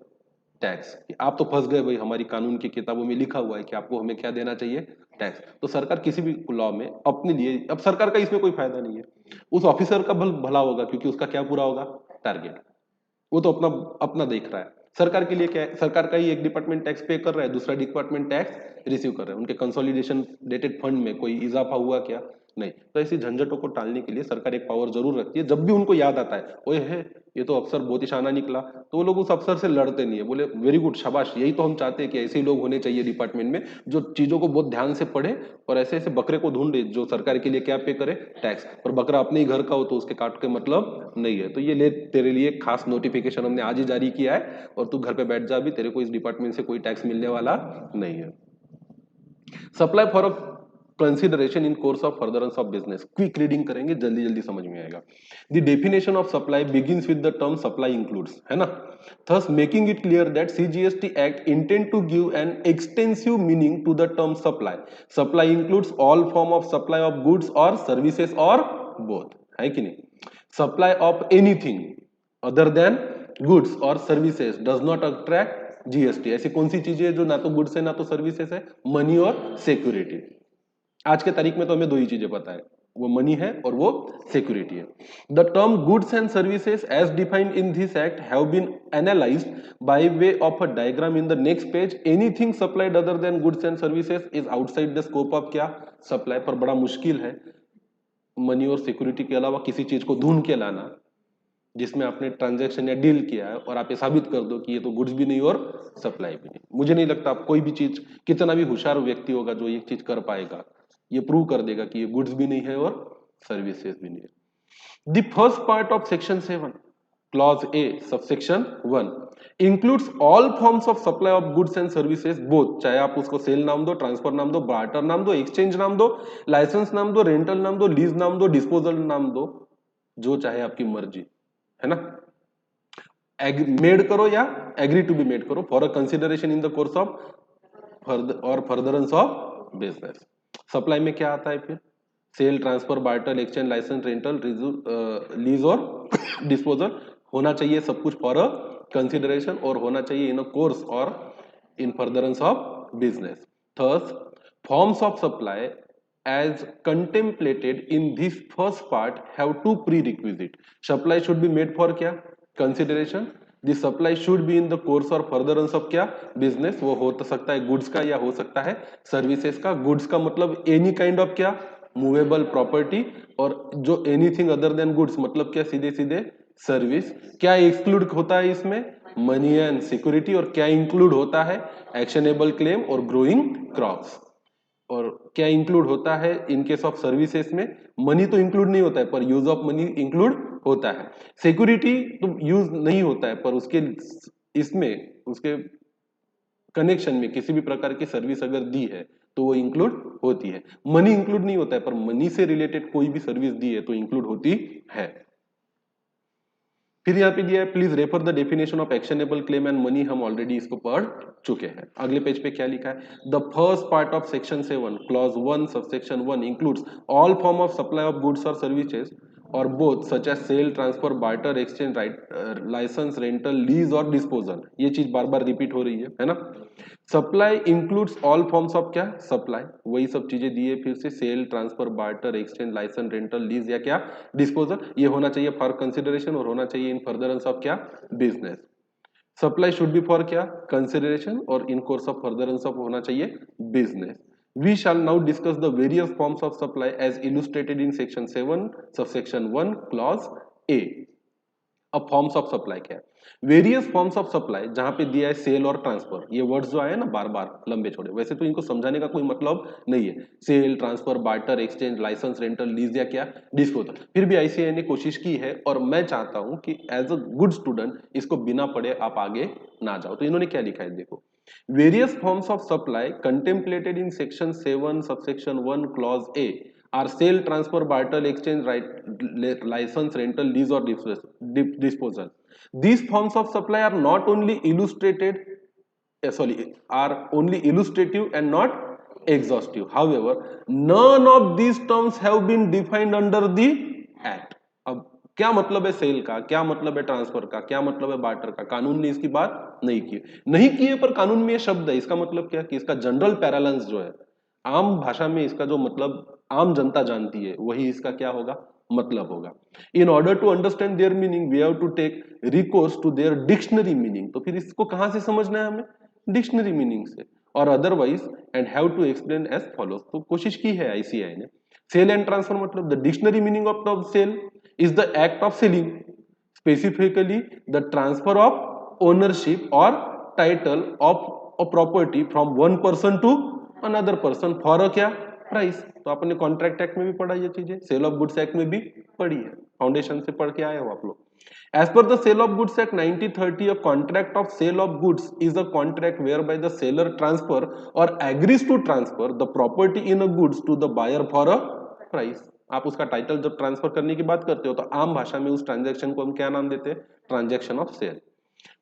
टैक्स। आप तो फंस गए भाई, हमारी कानून की किताबों में लिखा हुआ है कि आपको हमें क्या देना चाहिए, टैक्स। तो सरकार किसी भी लॉ में अपने लिए, अब सरकार का इसमें कोई फायदा नहीं है, उस ऑफिसर का भला होगा क्योंकि उसका क्या पूरा होगा, टारगेट। वो तो अपना अपना देख रहा है। सरकार के लिए क्या है, सरकार का ही एक डिपार्टमेंट टैक्स पे कर रहा है, दूसरा डिपार्टमेंट टैक्स रिसीव कर रहा है, उनके कंसोलिडेशन डेटेड फंड में कोई इजाफा हुआ क्या, नहीं। तो ऐसी झंझटों को टालने के लिए सरकार एक पावर जरूर रखती है, जब भी उनको याद आता है ओए है ये तो अफसर बहुत ही शाना निकला, तो वो लोग उस अफसर से लड़ते नहीं है, बोले वेरी गुड, शाबाश, यही तो हम चाहते हैं कि ऐसे ही लोग होने चाहिए डिपार्टमेंट में जो चीजों को बहुत ध्यान से पढ़े और ऐसे ऐसे बकरे को ढूंढे जो सरकार के लिए क्या पे करे, टैक्स। और बकरा अपने ही घर का हो तो उसके काट के मतलब नहीं है। तो ये ले तेरे लिए खास नोटिफिकेशन हमने आज ही जारी किया है और तू घर पे बैठ जा, भी तेरे को इस डिपार्टमेंट से कोई टैक्स मिलने वाला नहीं है। Supply for a consideration in course of furtherance of business, quick reading करेंगे, जल्दी जल्दी समझ में आएगा। The definition of supply begins with the term supply includes, है ना, thus making it clear that CGST Act intend to give an extensive meaning to the term supply. Supply includes all form of supply of goods or services or both, है कि नहीं। Supply of anything other than goods or services does not attract GST। ऐसी कौन सी चीजें जो ना तो goods है ना तो सर्विसेज है, मनी और सिक्योरिटी। आज के तारीख में तो हमें दो ही चीजें पता है, वो मनी है और वो सिक्योरिटी है। The term goods and services as defined in this act have been analysed by way of a diagram in the next page. Anything supplied other than goods and services is outside the scope of क्या, supply. पर बड़ा मुश्किल है money और security के अलावा किसी चीज को ढूंढ के लाना जिसमें आपने ट्रांजैक्शन या डील किया है और आप ये साबित कर दो कि ये तो गुड्स भी नहीं और सप्लाई भी नहीं। मुझे नहीं लगता आप कोई भी चीज, कितना भी होशियार व्यक्ति होगा जो ये चीज कर पाएगा, ये प्रूव कर देगा कि ये गुड्स भी नहीं है और सर्विसेज भी नहीं है। The first part of section 7 clause A subsection 1 includes all forms of supply of goods and services both, चाहे आप उसको सेल नाम दो, ट्रांसफर नाम दो, बार्टर नाम दो, एक्सचेंज नाम दो, लाइसेंस नाम दो, रेंटल नाम दो, लीज नाम दो, डिस्पोजल नाम दो, जो चाहे आपकी मर्जी, है ना। मेड करो या एग्री टू बी मेड करो for a consideration in the course of और फर्दरेंस ऑफ बिजनेस। सप्लाई में क्या आता है फिर, sale, transfer, barter, exchange, licence, rental, lease और डिस्पोजल होना चाहिए सब कुछ फॉर अ कंसिडरेशन और होना चाहिए इन अ कोर्स और in furtherance of business. Thus, forms of supply as contemplated in this first part have two prerequisites. Supply should be made for क्या? Consideration. The supply should be in the course or furtherance of क्या? Business. वो हो तो सकता है goods का या हो सकता है services का. Goods का मतलब any kind of क्या? मूवेबल प्रॉपर्टी और जो एनीथिंग अदर देन गुड्स मतलब क्या सीधे सीधे सर्विस. क्या एक्सक्लूड होता है इसमें? Money and security. और क्या इंक्लूड होता है? एक्शनेबल क्लेम और ग्रोइंग क्रॉप्स. और क्या इंक्लूड होता है इन केस ऑफ सर्विसेज में? मनी तो इंक्लूड नहीं होता है पर यूज ऑफ मनी इंक्लूड होता है. सिक्योरिटी तो यूज नहीं होता है पर उसके इसमें उसके कनेक्शन में किसी भी प्रकार की सर्विस अगर दी है तो वो इंक्लूड होती है. मनी इंक्लूड नहीं होता है पर मनी से रिलेटेड कोई भी सर्विस दी है तो इंक्लूड होती है. फिर यहाँ पे दिया है please refer the definition of actionable claim and money. हम ऑलरेडी इसको पढ़ चुके हैं. अगले पेज पे क्या लिखा है? The first part of section 7 clause 1 subsection 1 includes all form of supply of goods और सर्विसेज और both such as sale, transfer, barter, exchange, right, licence, rental, lease और डिस्पोजल. ये चीज बार बार रिपीट हो रही है ना. Supply includes all forms of क्या? सप्लाई. वही सब चीजें दिए फिर से. Sale, transfer, barter, exchange, licence, rental, lease या क्या? डिस्पोजल. ये होना चाहिए फॉर कंसिडरेशन और होना चाहिए इन फर्दरेंस ऑफ क्या? Business. Supply should be for क्या? कंसिडरेशन और इन कोर्स ऑफ फर्दरेंस ऑफ होना चाहिए business. We shall now discuss the various forms of supply as illustrated in section 7 subsection 1 clause A. अब forms of supply क्या है? Various forms of supply जहां पे दिया है सेल और ट्रांसफर. ये वर्ड्स जो आए ना बार बार लंबे छोड़े, वैसे तो इनको समझाने का कोई मतलब नहीं है. Sale, transfer, barter, exchange, licence, rental, lease या क्या? डिस्पोजल. फिर भी आईसीएआई ने कोशिश की है और मैं चाहता हूं कि एज अ गुड स्टूडेंट इसको बिना पढ़े आप आगे ना जाओ. तो इन्होंने क्या लिखा है देखो. Various forms of supply contemplated in section 7 subsection 1 clause A are sale, transfer, barter, exchange, right, license, rental, lease or disposal. These forms of supply are not only illustrated, are only illustrative and not exhaustive. However, none of these terms have been defined under the Act. अब क्या मतलब है cell का, क्या मतलब है transfer का, क्या मतलब है बार्टर का? कानून ने इसकी बात नहीं की है पर कानून में ये शब्द है. इसका मतलब क्या कि इसका जनरल पैरालेंस जो है आम भाषा में इसका जो मतलब आम जनता जानती है वही इसका क्या होगा? मतलब होगा. In order to understand their meaning we have to take recourse to their dictionary meaning. तो फिर इसको कहां से समझना है हमें? डिक्शनरी मीनिंग से. और otherwise and have to explain as follows. तो कोशिश की है आईसीआई ने. सेल एंड ट्रांसफर मतलब the dictionary meaning of the sale is the act of selling, specifically the transfer of ownership or title of a property from one person to another person for a क्या? Price. तो आपने contract act में भी पढ़ा ये चीजें, cell of goods act में भी पढ़ी है, फाउंडेशन से पढ़ के आए हो आप लोग. As per the Sale of Goods Act 1930, a contract of sale of goods is a contract whereby the seller transfer or agrees to transfer the property in a goods to the buyer for a price. आप उसका title जब transfer करने की बात करते हो तो आम भाषा में उस ट्रांजैक्शन को हम क्या नाम देते हैं? Transaction of sale.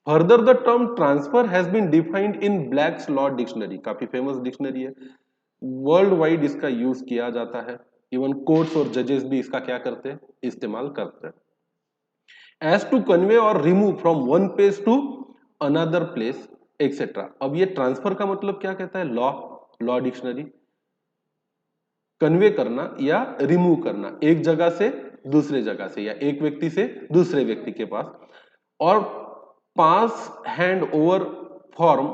Further the term transfer has been defined in Black's law dictionary. काफी फेमस डिक्शनरी है, वर्ल्ड वाइड इसका यूज किया जाता है. इवन कोर्ट्स और जजेस भी इसका क्या करते हैं? इस्तेमाल करते हैं. एज टू कन्वे और remove from one place to another place etcetera. अब ये ट्रांसफर का मतलब क्या कहता है? Law dictionary. कन्वे करना या रिमूव करना एक जगह से दूसरे जगह से या एक व्यक्ति से दूसरे व्यक्ति के पास. और pass hand over form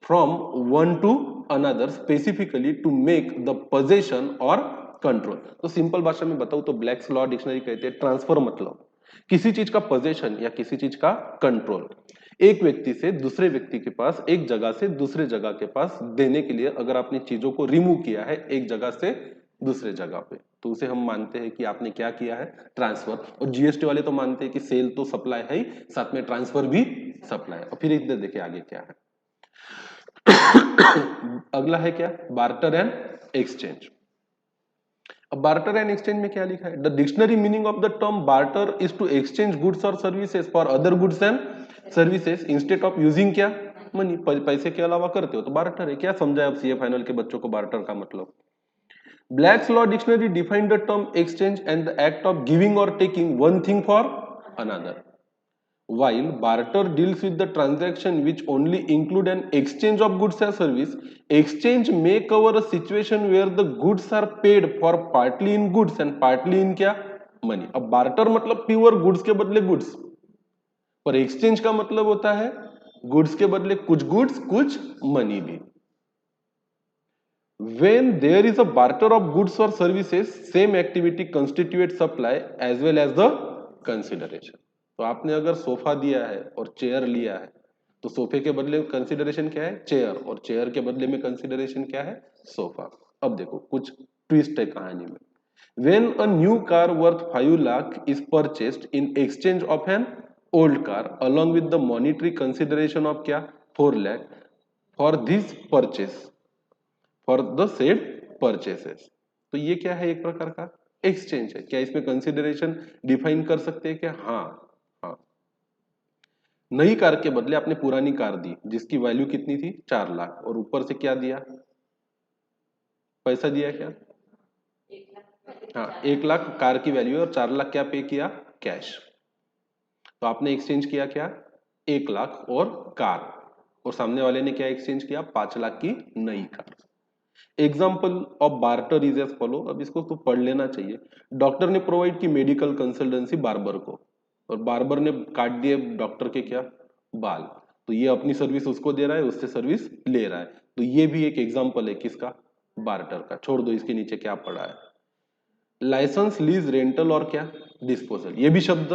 from one to another specifically to make the possession और कंट्रोल. तो सिंपल भाषा में बताऊं तो ब्लैक्स लॉ डिक्शनरी कहते हैं ट्रांसफर मतलब किसी चीज का पोजेशन या किसी चीज का कंट्रोल एक व्यक्ति से दूसरे व्यक्ति के पास, एक जगह से दूसरे जगह के पास देने के लिए अगर आपने चीजों को रिमूव किया है एक जगह से दूसरे जगह पे तो उसे हम मानते हैं कि आपने क्या किया है? ट्रांसफर. और जीएसटी वाले तो मानते हैं कि सेल तो सप्लाई है ही, साथ में ट्रांसफर भी सप्लाई है. और फिर इधर देखिए आगे क्या है. अगला है क्या? Barter and exchange. अब बार्टर एंड एक्सचेंज में क्या लिखा है? The dictionary meaning of the term barter is to exchange goods और services for other goods and services instead of using क्या? मनी. पैसे के अलावा करते हो तो बार्टर है. क्या समझा अब सीए फाइनल के बच्चों को बार्टर का मतलब? Black's Law Dictionary defined the term exchange and the act of giving or taking one thing for another. While barter deals with the transaction which only include an exchange of goods or service, exchange may cover a situation where the goods are paid for partly in goods and partly in क्या money. अब barter मतलब pure goods के बदले goods, पर exchange का मतलब होता है गुड्स के बदले कुछ गुड्स कुछ मनी भी. When there is a barter of goods or services, same activity constitutes supply as well as the consideration. तो आपने अगर सोफा दिया है और चेयर लिया है, तो सोफे के बदले कंसिडरेशन क्या है? चेयर, और चेयर के बदले में कंसिडरेशन क्या है? सोफा. अब देखो कुछ ट्विस्ट है कहानी में. When a new car worth 5 lakh is purchased in exchange of an old car along with the monetary consideration of क्या? 4 lakh for this purchase, for the said purchases. तो ये क्या है? एक प्रकार का एक्सचेंज है. क्या इसमें कंसिडरेशन डिफाइन कर सकते हैं क्या? हाँ. हाँ, नई कार के बदले आपने पुरानी कार दी जिसकी वैल्यू कितनी थी? 4 लाख, और ऊपर से क्या दिया? पैसा दिया क्या? हाँ, 1 लाख कार की वैल्यू है और 4 लाख क्या पे किया? कैश. तो आपने एक्सचेंज किया क्या? 1 लाख और कार, और सामने वाले ने क्या एक्सचेंज किया? 5 लाख की नई car. Example of barter is as follow. अब इसको तो पढ़ लेना चाहिए. डॉक्टर ने प्रोवाइड की मेडिकल कंसल्टेंसी बार्बर को, और बार्बर ने काट दिए डॉक्टर के क्या? बाल. तो ये अपनी सर्विस उसको दे रहा है, उससे सर्विस ले रहा है. तो ये भी एक एग्जाम्पल है किसका? बार्टर का. छोड़ दो, इसके नीचे क्या पड़ा है? लाइसेंस, लीज, रेंटल और क्या? डिस्पोजल. ये भी शब्द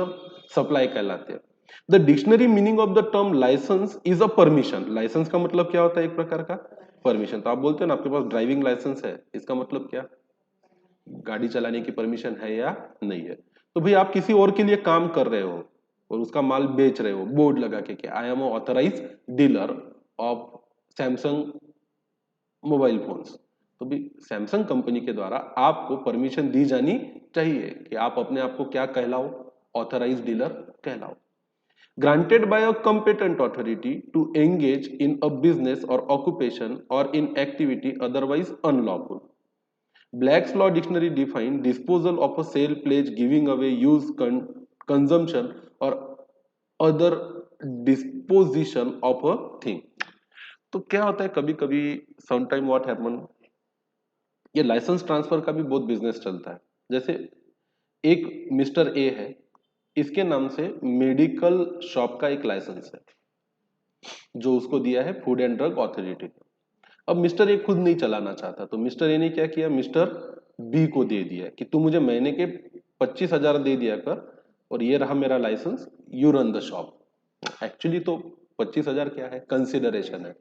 सप्लाई कहलाते हैं. The dictionary meaning of the term licence is a permission. Licence का मतलब क्या होता है? एक प्रकार का परमिशन. तो आप बोलते हो ना आपके पास ड्राइविंग लाइसेंस है, इसका मतलब क्या? गाड़ी चलाने की परमिशन है या नहीं है. तो भाई आप किसी और के लिए काम कर रहे हो और उसका माल बेच रहे हो, बोर्ड लगा के क्या? I am authorise dealer of Samsung mobile phones. तो भी सैमसंग कंपनी के द्वारा आपको परमिशन दी जानी चाहिए कि आप अपने आप को क्या कहलाओ? ऑथराइज डीलर कहलाओ. Granted by a competent authority to engage in a business or occupation or in activity otherwise unlawful. Black's Law Dictionary define disposal of a sale, pledge, giving away, use, consumption or other disposition of a thing. तो क्या होता है कभी कभी, sometime what happen, ये licence transfer का भी बहुत बिजनेस चलता है. जैसे एक मिस्टर ए है, इसके नाम से मेडिकल शॉप का एक लाइसेंस है जो उसको दिया है फूड एंड ड्रग अथॉरिटी. अब मिस्टर ए खुद नहीं चलाना चाहता, तो मिस्टर ए ने क्या किया? मिस्टर बी को दे दिया कि तू मुझे महीने के 25,000 दे दिया कर, और ये रहा मेरा licence, you run the shop. Actually तो 25,000 क्या है? कंसिडरेशन है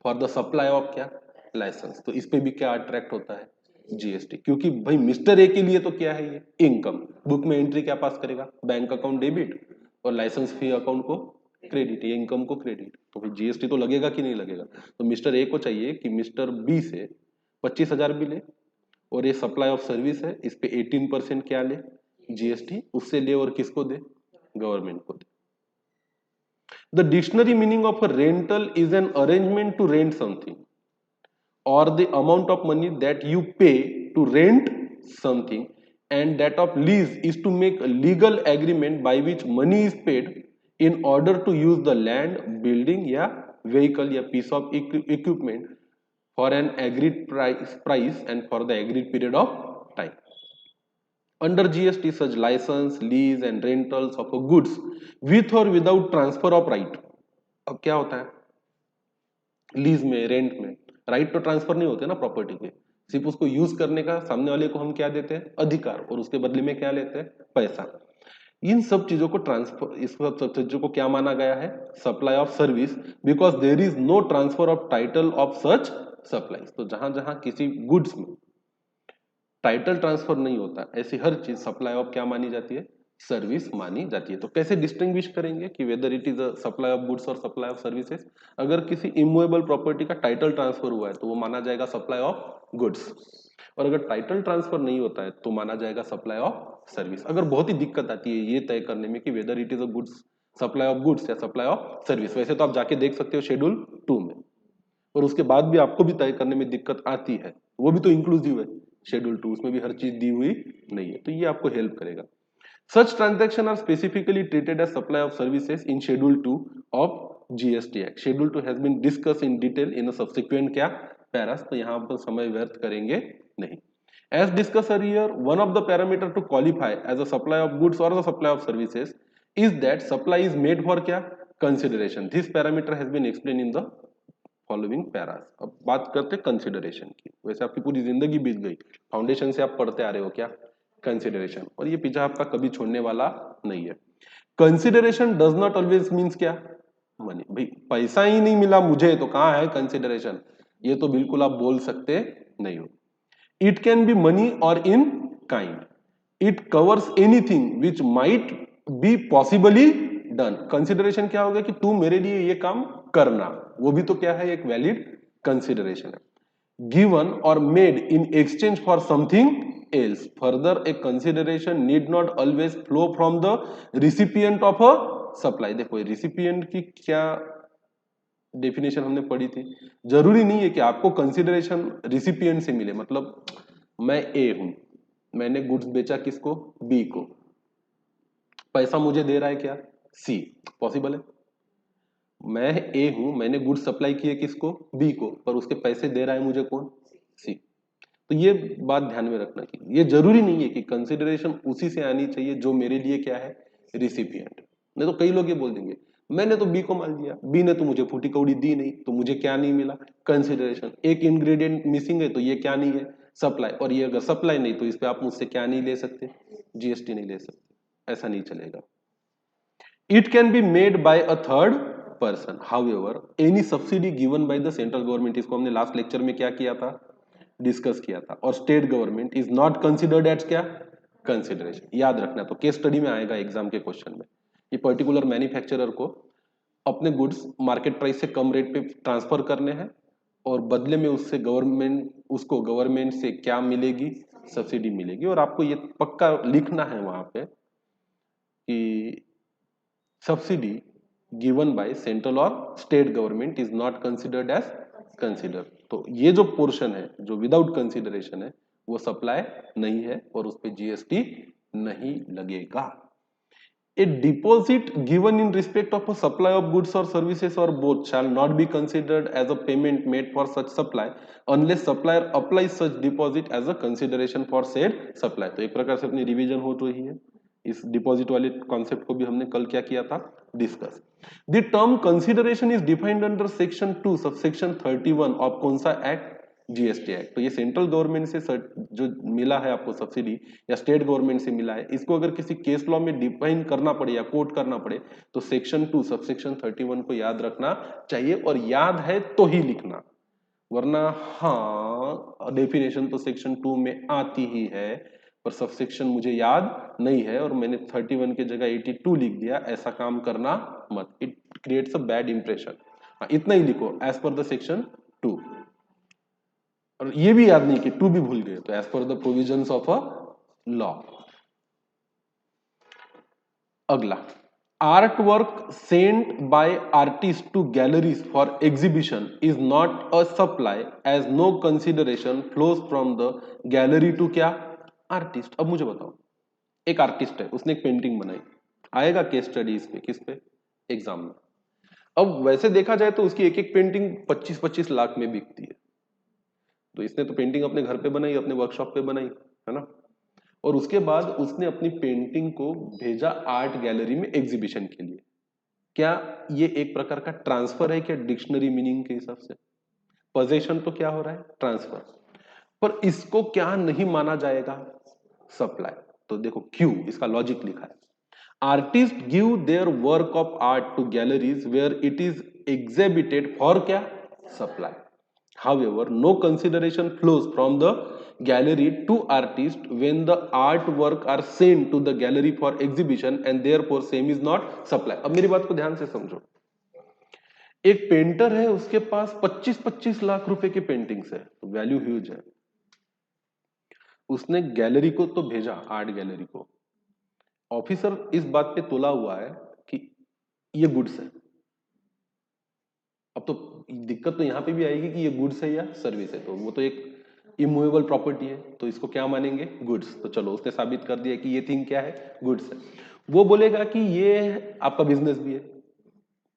फॉर द सप्लाई ऑफ क्या? लाइसेंस. तो इस पे भी क्या अट्रैक्ट होता है? जीएसटी. क्योंकि भाई मिस्टर ए के लिए तो क्या है? ये इनकम. बुक में एंट्री क्या पास करेगा? बैंक अकाउंट डेबिट, और लाइसेंस फी अकाउंट को क्रेडिट, ये इनकम को क्रेडिट. तो भाई जीएसटी तो लगेगा कि नहीं लगेगा? तो मिस्टर ए को चाहिए कि मिस्टर बी से 25,000 भी ले, और ये सप्लाई ऑफ सर्विस है, इस पे 18% क्या ले? जीएसटी. उससे ले और किसको दे? गवर्नमेंट को दे. The dictionary meaning of a rental is an arrangement to rent something or the amount of money that you pay to rent something, and that of lease is to make a legal agreement by which money is paid in order to use the land, building या vehicle या piece of equipment for an agreed price and for the agreed period of time. Under GST, such license, lease and rentals of a goods with or without transfer of right. अब क्या होता है lease में, rent में? Right तो transfer नहीं होते ना प्रॉपर्टी के, सिर्फ उसको यूज करने का सामने वाले को हम क्या देते हैं? अधिकार, और उसके बदले में क्या लेते हैं? पैसा. इन सब चीजों को ट्रांसफर, इस सब चीजों को क्या माना गया है? Supply of service, because there is no transfer of title of such supplies. तो जहां जहां किसी गुड्स में टाइटल ट्रांसफर नहीं होता, ऐसी हर चीज सप्लाई ऑफ क्या मानी जाती है? सर्विस मानी जाती है. तो कैसे डिस्टिंग्विश करेंगे कि whether it is a supply of goods और सप्लाई ऑफ सर्विसेज? अगर किसी इमूवेबल प्रॉपर्टी का टाइटल ट्रांसफर हुआ है तो वो माना जाएगा सप्लाई ऑफ गुड्स, और अगर टाइटल ट्रांसफर नहीं होता है तो माना जाएगा सप्लाई ऑफ सर्विस. अगर बहुत ही दिक्कत आती है ये तय करने में कि whether it is a goods, supply of goods या सप्लाई ऑफ सर्विस, वैसे तो आप जाके देख सकते हो शेड्यूल 2 में, और उसके बाद भी आपको भी तय करने में दिक्कत आती है, वो भी तो इंक्लूसिव है शेड्यूल 2 उसमें भी हर चीज दी हुई नहीं है, तो ये आपको हेल्प करेगा। Such transactions are specifically treated as supply of services in Schedule 2 of GST Act. Schedule 2 has been discussed in detail in a subsequent क्या पैरास, तो यहाँ पर समय व्यर्थ करेंगे नहीं। As discussed earlier, one of the parameter to qualify as a supply of goods or the supply of services is that supply is made for क्या consideration. This parameter has been explained in the following Paris. अब बात करते हैं consideration की। वैसे आपकी पूरी जिंदगी बीत गई, फाउंडेशन से आप पढ़ते आ रहे हो क्या कंसिडरेशन, और ये पीछा आपका कभी छोड़ने वाला नहीं है। Consideration does not always means क्या मनी। भाई पैसा ही नहीं मिला मुझे तो कहाँ है कंसिडरेशन, ये तो बिल्कुल आप बोल सकते नहीं हो। इट कैन बी मनी और in kind, it covers anything which might be possibly done. Consideration क्या होगा कि तू मेरे लिए ये काम करना, वो भी तो क्या है एक वैलिड कंसिडरेशन है। गिवन और made in exchange for something else. Further A consideration need not always flow from the recipient of a supply. देखो रिसिपिएंट की क्या डेफिनेशन हमने पढ़ी थी, जरूरी नहीं है कि आपको कंसिडरेशन रिसिपिएंट से मिले। मतलब मैं ए हूं, मैंने गुड्स बेचा किसको बी को, पैसा मुझे दे रहा है क्या सी, पॉसिबल है। मैं ए हूं, मैंने गुड्स सप्लाई किए किसको बी को, पर उसके पैसे दे रहा है मुझे कौन सी। तो ये बात ध्यान में रखना कि ये जरूरी नहीं है कि कंसिडरेशन उसी से आनी चाहिए जो मेरे लिए क्या है रिसिपिएंट। नहीं तो कई लोग ये बोल देंगे मैंने तो बी को माल दिया, बी ने तो मुझे फूटी कौड़ी दी नहीं, तो मुझे क्या नहीं मिला कंसिडरेशन। एक इंग्रेडिएंट मिसिंग है तो ये क्या नहीं है सप्लाई, और ये अगर सप्लाई नहीं तो इस पे आप मुझसे क्या नहीं ले सकते जीएसटी नहीं ले सकते, ऐसा नहीं चलेगा। It can be made by a third person. However, any subsidy given by the central government, इसको हमने लास्ट लेक्चर में क्या किया था डिस्कस किया था, और state government is not considered as क्या कंसिडरेशन। याद रखना, तो केस स्टडी में आएगा एग्जाम के क्वेश्चन में। ये पर्टिकुलर मैन्युफैक्चरर को अपने गुड्स मार्केट प्राइस से कम रेट पे ट्रांसफर करने हैं, और बदले में उससे उसको गवर्नमेंट से क्या मिलेगी सब्सिडी मिलेगी। और आपको ये पक्का लिखना है वहां पे कि subsidy given by central or state government is not considered as consider। तो ये जो पोर्शन है जो विदाउट कंसिडरेशन है वो सप्लाई नहीं है और उस पर जीएसटी नहीं लगेगा। A deposit given in respect of a supply of goods or services or both shall not be considered as a payment made for such supply unless supplier applies such deposit as a consideration for said supply। तो एक प्रकार से अपनी revision हो रही है, इस deposit वाले कॉन्सेप्ट को भी हमने कल क्या किया था discuss. The term consideration is defined under section 2 subsection 31 of कौन सा एक्ट जीएसटी एक्ट। तो ये सेंट्रल गवर्नमेंट से जो मिला है आपको सब्सिडी या स्टेट गवर्नमेंट से मिला है, इसको अगर किसी केस लॉ में डिफाइन करना पड़े या कोट करना पड़े तो सेक्शन 2 सबसेक्शन 31 को याद रखना चाहिए, और याद है तो ही लिखना, वरना हाँ डेफिनेशन तो सेक्शन 2 में आती ही है पर सबसेक्शन मुझे याद नहीं है और मैंने 31 की जगह 82 लिख दिया, ऐसा काम करना मत, it creates a bad impression. हाँ इतना ही लिखो एज पर द सेक्शन 2, और ये भी याद नहीं कि 2 भी भूल गए तो as per the provisions of a law. अगला, art work sent by artist to galleries for exhibition is not a supply as no consideration flows from the gallery to क्या आर्टिस्ट। अब मुझे बताओ, एक आर्टिस्ट है उसने एक पेंटिंग बनाई, आएगा केस स्टडी इस पे किस पे एग्जाम में। अब वैसे देखा जाए तो उसकी एक एक पेंटिंग 25-25 लाख में बिकती है, तो इसने तो पेंटिंग अपने घर पे बनाई अपने वर्कशॉप पे बनाई है ना, और उसके बाद उसने अपनी पेंटिंग को भेजा आर्ट गैलरी में एग्जीबिशन के लिए। क्या ये एक प्रकार का ट्रांसफर है क्या डिक्शनरी मीनिंग के हिसाब से? पोजेशन तो क्या हो रहा है ट्रांसफर, पर इसको क्या नहीं माना जाएगा सप्लाई। तो देखो क्यों, इसका लॉजिक लिखा है, artist give their work of art to galleries where it is exhibited for क्या supply. However, no consideration flows from the gallery to artist when the artwork are sent to the gallery for exhibition and therefore same is not supply। अब मेरी बात को ध्यान से समझो, एक painter है उसके पास 25-25 लाख रुपए की पेंटिंग्स है, वैल्यू ह्यूज है, उसने गैलरी को तो भेजा आर्ट गैलरी को, ऑफिसर इस बात पे तुला हुआ है कि ये गुड्स है। अब तो दिक्कत तो यहां पे भी आएगी कि ये गुड्स है या सर्विस है, तो वो तो एक इमूवेबल प्रॉपर्टी है तो इसको क्या मानेंगे, गुड्स। तो चलो उसने साबित कर दिया कि ये थिंग क्या है, गुड्स है। वो बोलेगा कि ये आपका बिजनेस भी है,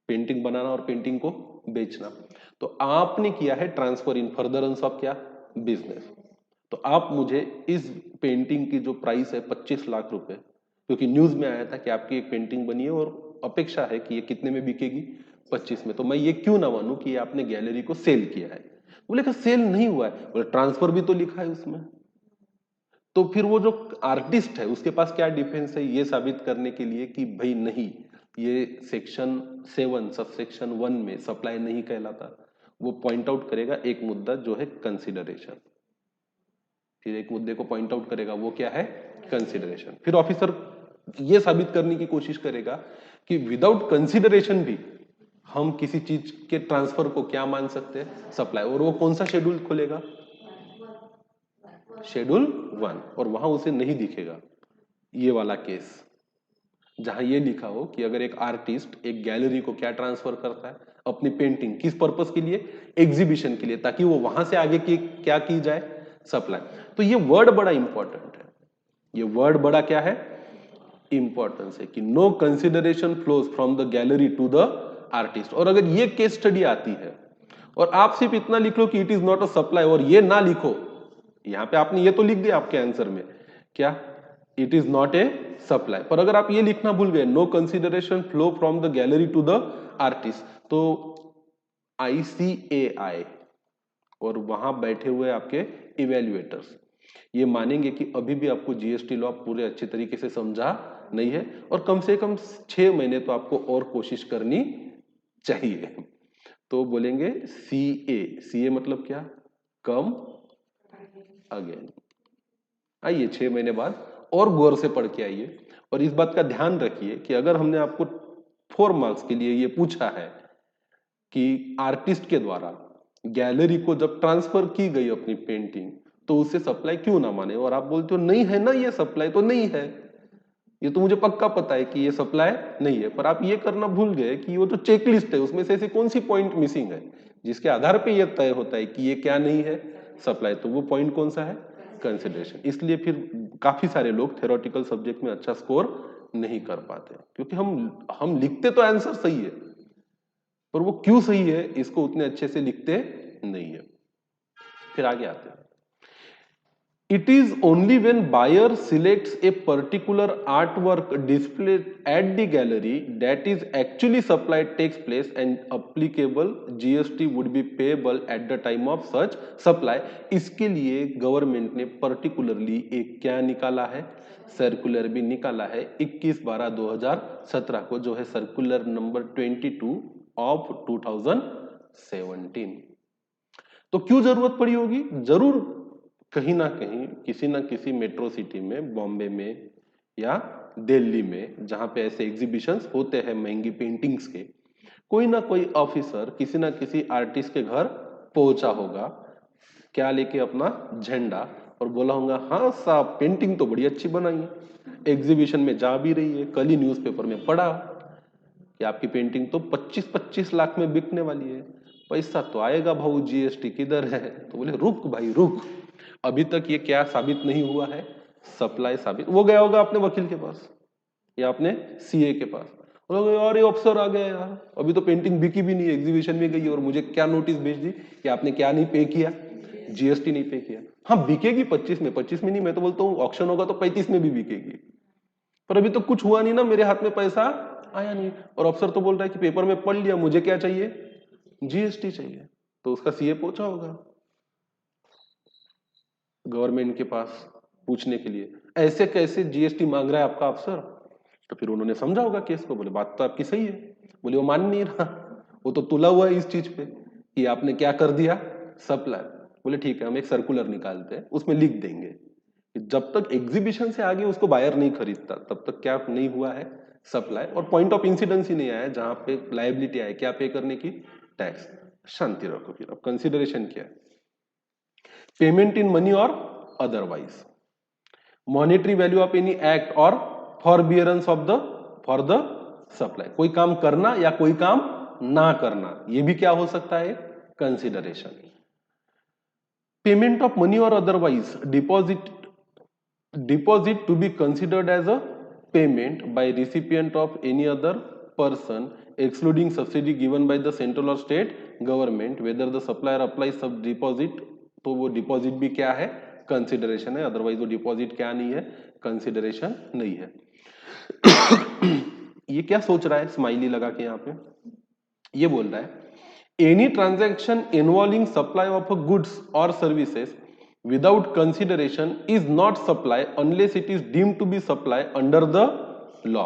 पेंटिंग बनाना और पेंटिंग को बेचना। तो आपने किया है ट्रांसफर इन फर्दरेंस ऑफ क्या, बिजनेस। तो आप मुझे इस पेंटिंग की जो प्राइस है 25 लाख रुपए, क्योंकि न्यूज में आया था कि आपकी एक पेंटिंग बनी है और अपेक्षा है कि ये कितने में बिकेगी, 25 में। तो मैं ये क्यों ना मानूं कि आपने गैलरी को सेल किया है। बोले कि सेल नहीं हुआ है। बोले ट्रांसफर भी तो लिखा है उसमें। तो फिर वो जो आर्टिस्ट है उसके पास क्या डिफेंस है ये साबित करने के लिए कि भाई नहीं, ये सेक्शन 7 सब सेक्शन 1 में सप्लाई नहीं कहलाता। वो पॉइंट आउट करेगा एक मुद्दा जो है कंसिडरेशन, फिर एक मुद्दे को पॉइंट आउट करेगा, वो क्या है, कंसिडरेशन। फिर ऑफिसर ये साबित करने की कोशिश करेगा कि विदाउट कंसिडरेशन भी हम किसी चीज के ट्रांसफर को क्या मान सकते हैं, सप्लाई। और वो कौन सा शेड्यूल खोलेगा, शेड्यूल 1, और वहां उसे नहीं दिखेगा ये वाला केस जहां ये लिखा हो कि अगर एक आर्टिस्ट एक गैलरी को क्या ट्रांसफर करता है, अपनी पेंटिंग, किस पर्पस के लिए, एग्जीबिशन के लिए, ताकि वो वहां से आगे की क्या की जाए, सप्लाई। तो ये वर्ड बड़ा इंपॉर्टेंट है, ये वर्ड बड़ा क्या है, इंपॉर्टेंस है कि no consideration flows from the gallery to the artist. और अगर ये केस स्टडी आती है और आप सिर्फ इतना लिख लो कि it is not a supply और ये ना लिखो, यहां पे आपने ये तो लिख दिया आपके आंसर में क्या, it is not a supply, पर अगर आप ये लिखना भूल गए no consideration flow from the gallery to the artist, तो ICAI और वहां बैठे हुए आपके इवेल्युएटर्स ये मानेंगे कि अभी भी आपको जीएसटी लॉ पूरे अच्छे तरीके से समझा नहीं है, और कम से कम 6 महीने तो आपको और कोशिश करनी चाहिए। तो बोलेंगे CA मतलब क्या, कम अगेन। आइए 6 महीने बाद और गौर से पढ़ के आइए, और इस बात का ध्यान रखिए कि अगर हमने आपको 4 मार्क्स के लिए ये पूछा है कि आर्टिस्ट के द्वारा गैलरी को जब ट्रांसफर की गई अपनी पेंटिंग तो उसे सप्लाई क्यों ना माने, और आप बोलते हो नहीं है ना ये सप्लाई, तो नहीं है, ये तो मुझे पक्का पता है कि ये सप्लाई नहीं है, पर आप ये करना भूल गए कि वो जो चेकलिस्ट है उसमें से ऐसी कौन सी पॉइंट मिसिंग है जिसके आधार पे ये तय होता है कि ये क्या नहीं है, सप्लाई। तो वो पॉइंट कौन सा है, कंसिडरेशन। इसलिए फिर काफी सारे लोग थ्योरेटिकल सब्जेक्ट में अच्छा स्कोर नहीं कर पाते, क्योंकि हम लिखते तो आंसर सही है, पर वो क्यों सही है इसको उतने अच्छे से लिखते नहीं है। फिर आगे आते हैं, it is only when buyer selects a particular artwork displayed at the gallery that is actually supplied takes place and applicable GST would be payable at the time of such supply। इसके लिए government ने particularly एक क्या निकाला है, circular भी निकाला है 21/12/2017 को, जो है सर्कुलर नंबर 22 ऑफ 2017। तो क्यों जरूरत पड़ी होगी, जरूर कहीं ना कहीं किसी ना किसी मेट्रो सिटी में, बॉम्बे में या दिल्ली में, जहां पे ऐसे एग्जीबिशंस होते हैं महंगी पेंटिंग्स के, कोई ना कोई ऑफिसर किसी ना किसी आर्टिस्ट के घर पहुंचा होगा, क्या लेके, अपना झंडा, और बोला होगा हाँ साहब पेंटिंग तो बड़ी अच्छी बनाई है, एग्जीबिशन में जा भी रही है, कल ही न्यूज़पेपर में पढ़ा कि आपकी पेंटिंग तो 25-25 लाख में बिकने वाली है, पैसा तो आएगा भाऊ, जीएसटी किधर है। तो बोले रुक भाई रुक, अभी तक ये क्या साबित नहीं हुआ है, सप्लाई साबित। वो गया होगा अपने वकील के पास या अपने सीए के पास, और ये अफसर आ गया यार, अभी तो पेंटिंग बिकी भी नहीं, एग्जीबिशन में गई और मुझे क्या नोटिस भेज दी कि आपने क्या नहीं पे किया, जीएसटी नहीं पे किया। हाँ बिकेगी 25 में, 25 में नहीं, मैं तो बोलता हूँ ऑक्शन होगा तो 35 में भी बिकेगी, पर अभी तो कुछ हुआ नहीं ना, मेरे हाथ में पैसा आया नहीं। और अफसर तो बोल रहा है कि पेपर में पढ़ लिया, मुझे क्या चाहिए, जीएसटी चाहिए। तो उसका सीए पहुंचा होगा गवर्नमेंट के पास पूछने के लिए, ऐसे कैसे जीएसटी मांग रहा है आपका अफसर। तो फिर उन्होंने समझा होगा केस को, बोले बात तो आपकी सही है। बोले वो मान नहीं रहा, वो तो तुला हुआ है इस चीज पे कि आपने क्या कर दिया, सप्लाई। बोले ठीक है हम एक सर्कुलर निकालते हैं, उसमें लिख देंगे कि जब तक एग्जीबिशन से आगे उसको बायर नहीं खरीदता तब तक क्या नहीं हुआ है, सप्लाई। और पॉइंट ऑफ इंसिडेंस ही नहीं आया जहां पे लायबिलिटी आए क्या पे करने की, टैक्स। शांति रखो। फिर अब कंसिडरेशन क्या है, पेमेंट इन मनी और otherwise, monetary value of any act और forbearance of the for the supply, कोई काम करना या कोई काम ना करना, ये भी क्या हो सकता है, कंसिडरेशन। पेमेंट ऑफ मनी और otherwise deposit to be considered as a payment by recipient of any other person excluding subsidy given by the central or state government whether the supplier applies sub deposit तो वो deposit भी क्या है, consideration है, otherwise वो deposit क्या नहीं है, कंसिडरेशन नहीं है। ये क्या सोच रहा है स्माइली लगा के यहाँ पे, ये बोल रहा है any transaction involving supply of goods और services without consideration is not supply unless it is deemed to be supply under the law।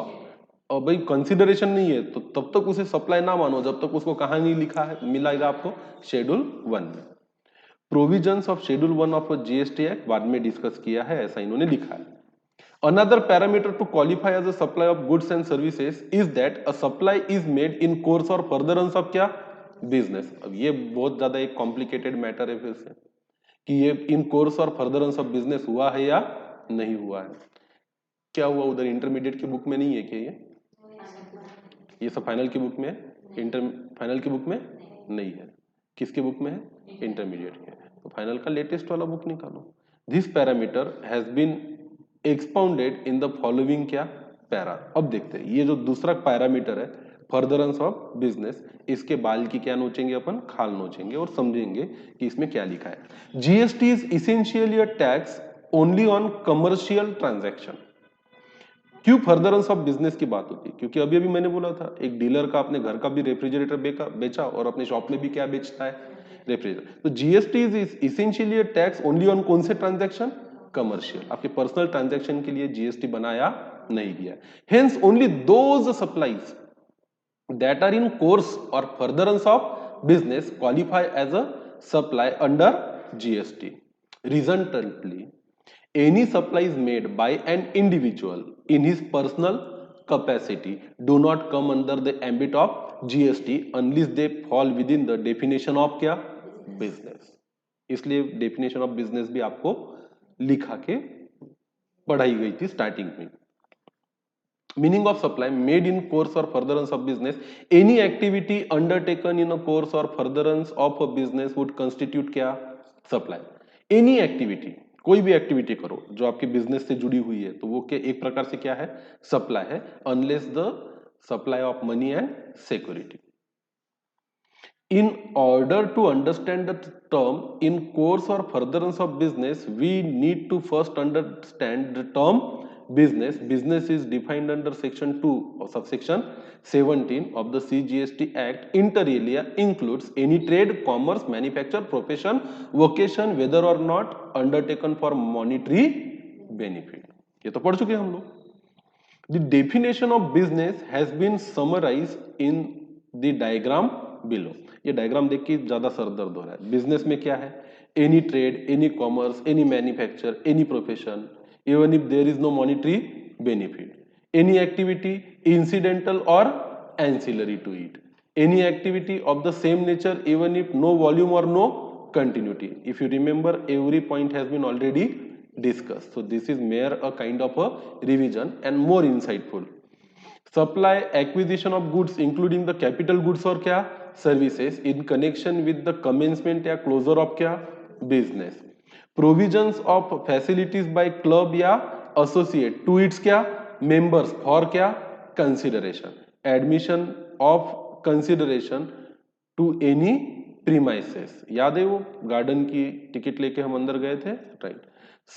और भाई कंसिडरेशन नहीं है तो तब तक उसे सप्लाई ना मानो जब तक उसको कहां नहीं लिखा है, मिलेगा आपको शेड्यूल 1 में। Provisions of schedule 1 of GST act बाद में डिस्कस किया है, ऐसा इन्होंने लिखा है। Another parameter to qualify as a supply of goods and services is that a supply is made in course और फर्दरेंस ऑफ क्या, बिजनेस। अब ये बहुत ज्यादा एक कॉम्प्लिकेटेड मैटर है फिर से कि ये इन कोर्स और फर्दरेंस ऑफ बिजनेस हुआ है या नहीं हुआ है। क्या हुआ उधर इंटरमीडिएट की बुक में नहीं है क्या ये सब फाइनल की बुक में है, फाइनल की बुक में नहीं है, किसकी बुक में है, इंटरमीडिएट के। तो फाइनल का लेटेस्ट वाला बुक निकालो। This parameter has been expounded in the following क्या पैरा। अब देखते हैं ये जो दूसरा पैरामीटर है फर्दरेंस ऑफ बिजनेस, इसके बाल की क्या नोचेंगे अपन, खाल नोचेंगे और समझेंगे कि इसमें क्या लिखा है। GST is essentially a tax only on commercial transaction. क्यों फर्दरेंस ऑफ बिजनेस की बात होती है, क्योंकि अभी अभी मैंने बोला था एक डीलर का अपने घर का भी रेफ्रिजरेटर बेचा और अपने शॉप में भी क्या बेचता है, रेफ्रिजरेटर। तो GST is essentially a tax only on कौन से ट्रांजैक्शन, कमर्शियल। आपके पर्सनल ट्रांजैक्शन के लिए जीएसटी बनाया नहीं गया। Hence only those supplies that are in course or furtherance of business qualify as a supply under GST. Resultantly, any supplies made by an individual in his personal capacity do not come under the ambit of GST unless they fall within the definition of क्या, business। इसलिए definition of business भी आपको लिखा के पढ़ाई गई थी starting में। Meaning of supply made in course or furtherance of business, any activity undertaken in a course or furtherance of a business would constitute क्या, supply। any activity, कोई भी एक्टिविटी करो जो आपके बिजनेस से जुड़ी हुई है तो वो क्या एक प्रकार से क्या है, सप्लाई है, unless the supply of money and security. In order to understand the term in course or furtherance of business, we need to first understand the term business. Business is defined under section 2 or subsection 17 of the CGST Act. Inter alia includes any trade, commerce, manufacture, profession, vocation, whether or not undertaken for monetary benefit। ये तो पढ़ चुके हैं हम लोग। The definition of business has been summarized in the diagram below। ये diagram देख के ज्यादा सर दर्द हो रहा है। बिजनेस में क्या है, any trade, any commerce, any manufacture, any profession even if there is no monetary benefit, any activity incidental और ancillary to it, any activity of the same nature even if no volume और no continuity। if you remember every point has been already discussed, so this is mere a kind of a revision and more insightful। supply acquisition of goods including the capital goods और क्या, services in connection with the commencement या closure of क्या, business। provisions of facilities by club या associate to its क्या, members for क्या, consideration। admission of consideration to any premises। याद है वो गार्डन की टिकट लेके हम अंदर गए थे, right.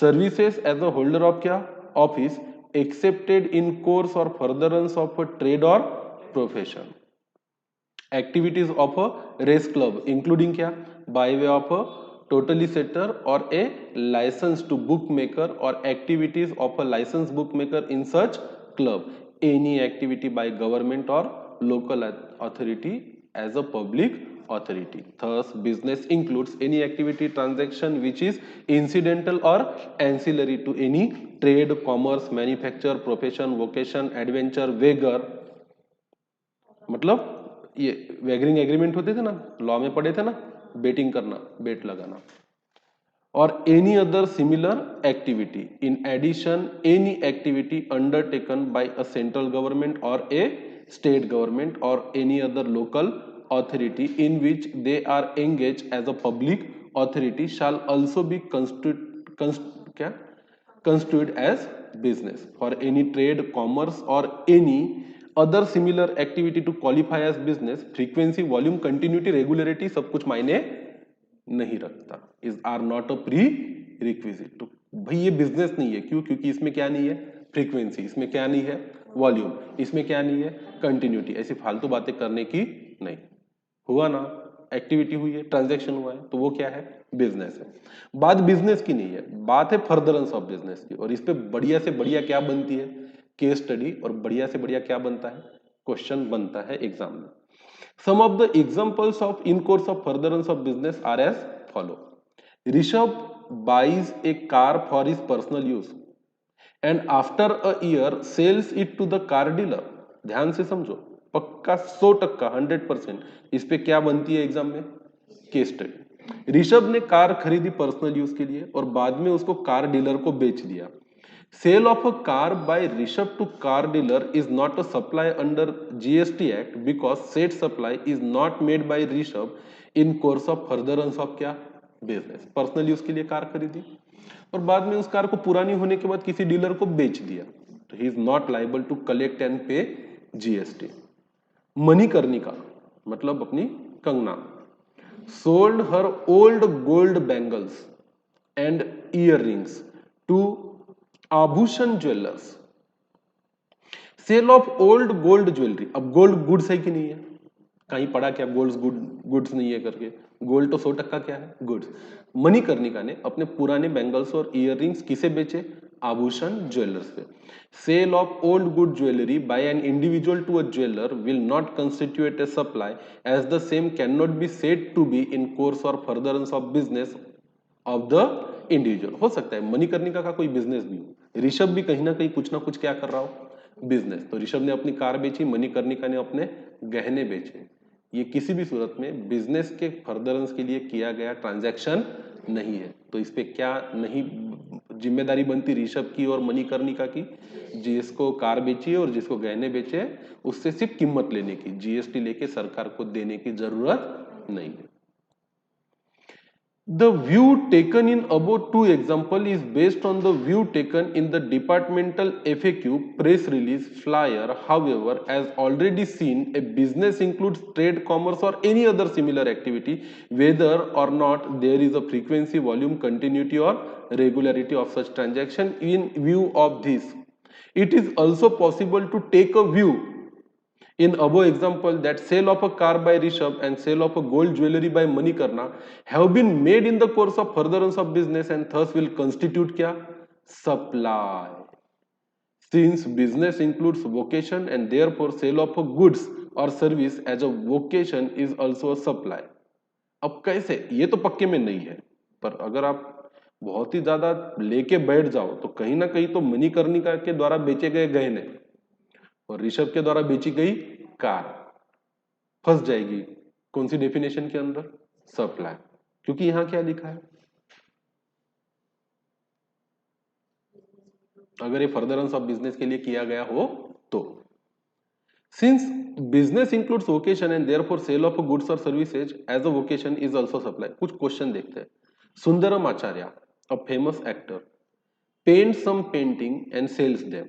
Services as a holder of क्या, ऑफिस एक्सेप्टेड इन कोर्स और फर्दरेंस ऑफ अ ट्रेड और profession. Activities of a race club including क्या, by way of a totalisator और a licence to bookmaker और activities of a licence bookmaker in such club, any activity by government और local authority as a public authority। Thus, business includes any activity transaction which is incidental or ancillary to any trade, commerce, manufacture, profession, vocation, adventure, wager। मतलब ये वेगरिंग agreement होते थे ना, law में पढ़े थे ना, बेटिंग करना, बेट लगाना, और any other similar activity। In addition, any activity undertaken by a central government or a state government or any other local authority in which they are engaged as a public authority shall also be constituted as business for any trade, commerce or any other similar activity to qualify as business. Frequency, volume, continuity, regularity सब कुछ मायने नहीं रखता, is or not a prerequisite. तो भाई ये business नहीं है, क्यों? क्योंकि इसमें क्या नहीं है? फ्रीक्वेंसी। इसमें क्या नहीं है? वॉल्यूम। इसमें क्या नहीं है? कंटिन्यूटी। ऐसी फालतू बातें करने की नहीं। हुआ ना, एक्टिविटी हुई है, ट्रांजैक्शन हुआ है, तो वो क्या है? बिजनेस है। बात बिजनेस की नहीं है, बात है फर्दरेंस ऑफ बिजनेस की। और इस पे बढ़िया से बढ़िया क्या बनती है? Case study. और बढ़िया से बढ़िया क्या बनता है? क्वेश्चन बनता है एग्जाम में। Some of the examples of in course of furtherance of business are as follow. Rishabh buys a car for his personal use and after a year sells it to the car dealer. ध्यान से समझो, पक्का 100%, 100% इस पे क्या बनती है exam में? Case study. ऋषभ ने कार खरीदी पर्सनल यूज के लिए और बाद में उसको कार डीलर को बेच दिया। Sale of a car by Rishabh to car dealer is not a supply under GST Act because said supply is not made by Rishabh in course of furtherance of क्या? Business. Personal use के लिए car खरीदी और बाद में उस car को पुरानी होने के बाद किसी डीलर को बेच दिया, तो he is not liable to collect and pay GST. Manikarnika मतलब अपनी Kangana sold her old gold bangles and earrings to Aabhushan jewellers. Sale of old gold jewellery. अब गोल्ड गुड्स है कि नहीं है? कहीं पढ़ा क्या गोल्ड गुड्स नहीं है करके? गोल्ड तो 100% क्या है? गुड्स। मणिकर्णिका ने अपने पुराने बैंगल्स और इयररिंग्स किसे बेचे? आभूषण ज्वेलर्स पे। Sale of old good jewellery by an individual to a jeweller will not constitute a supply as the same can not be said to be in course और furtherance of business of the individual. हो सकता है मणिकर्णिका का कोई business भी हो, ऋषभ भी कहीं ना कुछ क्या कर रहा हो? बिजनेस। तो ऋषभ ने अपनी कार बेची, मणिकर्णिका ने अपने गहने बेचे। ये किसी भी सूरत में बिजनेस के फर्दरेंस के लिए किया गया ट्रांजैक्शन नहीं है। तो इस पे क्या नहीं जिम्मेदारी बनती ऋषभ की और मणिकर्णिका की? जिसको कार बेची और जिसको गहने बेचे उससे सिर्फ कीमत लेने की, जीएसटी लेके सरकार को देने की जरूरत नहीं है। The view taken in above two example is based on the view taken in the departmental FAQ press release flyer. However, as already seen, a business includes trade, commerce or any other similar activity, whether or not there is a frequency, volume, continuity or regularity of such transaction. In view of this, it is also possible to take a view in above example that sale of a car by Rishabh and sale of a gold jewelry by Manikarna have been made in the course of furtherance of business and thus will constitute क्या? Supply. Since business includes vocation and therefore sale of a goods or service as a vocation is also a supply. अब कैसे? ये तो पक्के में नहीं है, पर अगर आप बहुत ही ज्यादा लेके बैठ जाओ तो कहीं ना कहीं तो मणिकर्णिका के द्वारा बेचे गए गहने और ऋषभ के द्वारा बेची गई कार फंस जाएगी कौन सी डेफिनेशन के अंदर? सप्लाई। क्योंकि यहां क्या लिखा है? अगर ये फर्दरेंस ऑफ बिजनेस के लिए किया गया हो तो since business includes vocation and therefore sale of goods और services as a vocation is also supply. कुछ क्वेश्चन देखते हैं। Sundaram Acharya, a famous actor, paint some painting and sells them.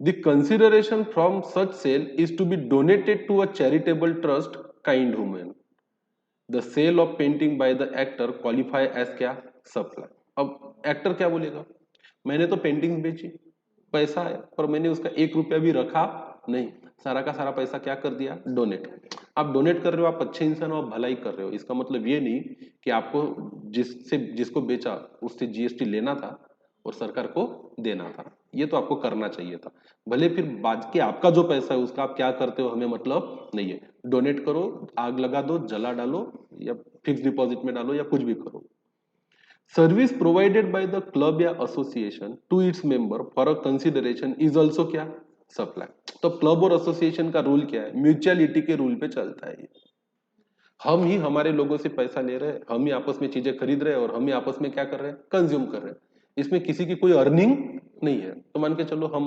The consideration from such sale is to be donated to a charitable trust kind human. The sale of painting by the actor qualify as क्या? Supply. अब actor क्या बोलेगा? मैंने तो painting बेची, पैसा है, पर मैंने उसका 1 रुपया भी रखा नहीं, सारा का सारा पैसा क्या कर दिया? डोनेट। आप डोनेट कर रहे हो, आप अच्छे इंसान हो, आप भलाई कर रहे हो। इसका मतलब ये नहीं कि आपको जिसको बेचा उससे जीएसटी लेना था और सरकार को देना था। ये तो आपको करना चाहिए था। भले फिर बाद के आपका जो पैसा है उसका आप क्या करते हो हमें मतलब नहीं है। डोनेट करो, आग लगा दो, जला डालो या फिक्स डिपॉजिट में डालो या कुछ भी करो। Service provided by the club या association to its member for a consideration is also क्या? सप्लाई। तो क्लब और एसोसिएशन का रूल क्या है? म्यूचुअलिटी के रूल पे चलता है। हम ही हमारे लोगों से पैसा ले रहे हैं, हम ही आपस में चीजें खरीद रहे हैं और हम ही आपस में क्या कर रहे हैं? कंज्यूम कर रहे हैं। इसमें किसी की कोई अर्निंग नहीं है। तो मान के चलो हम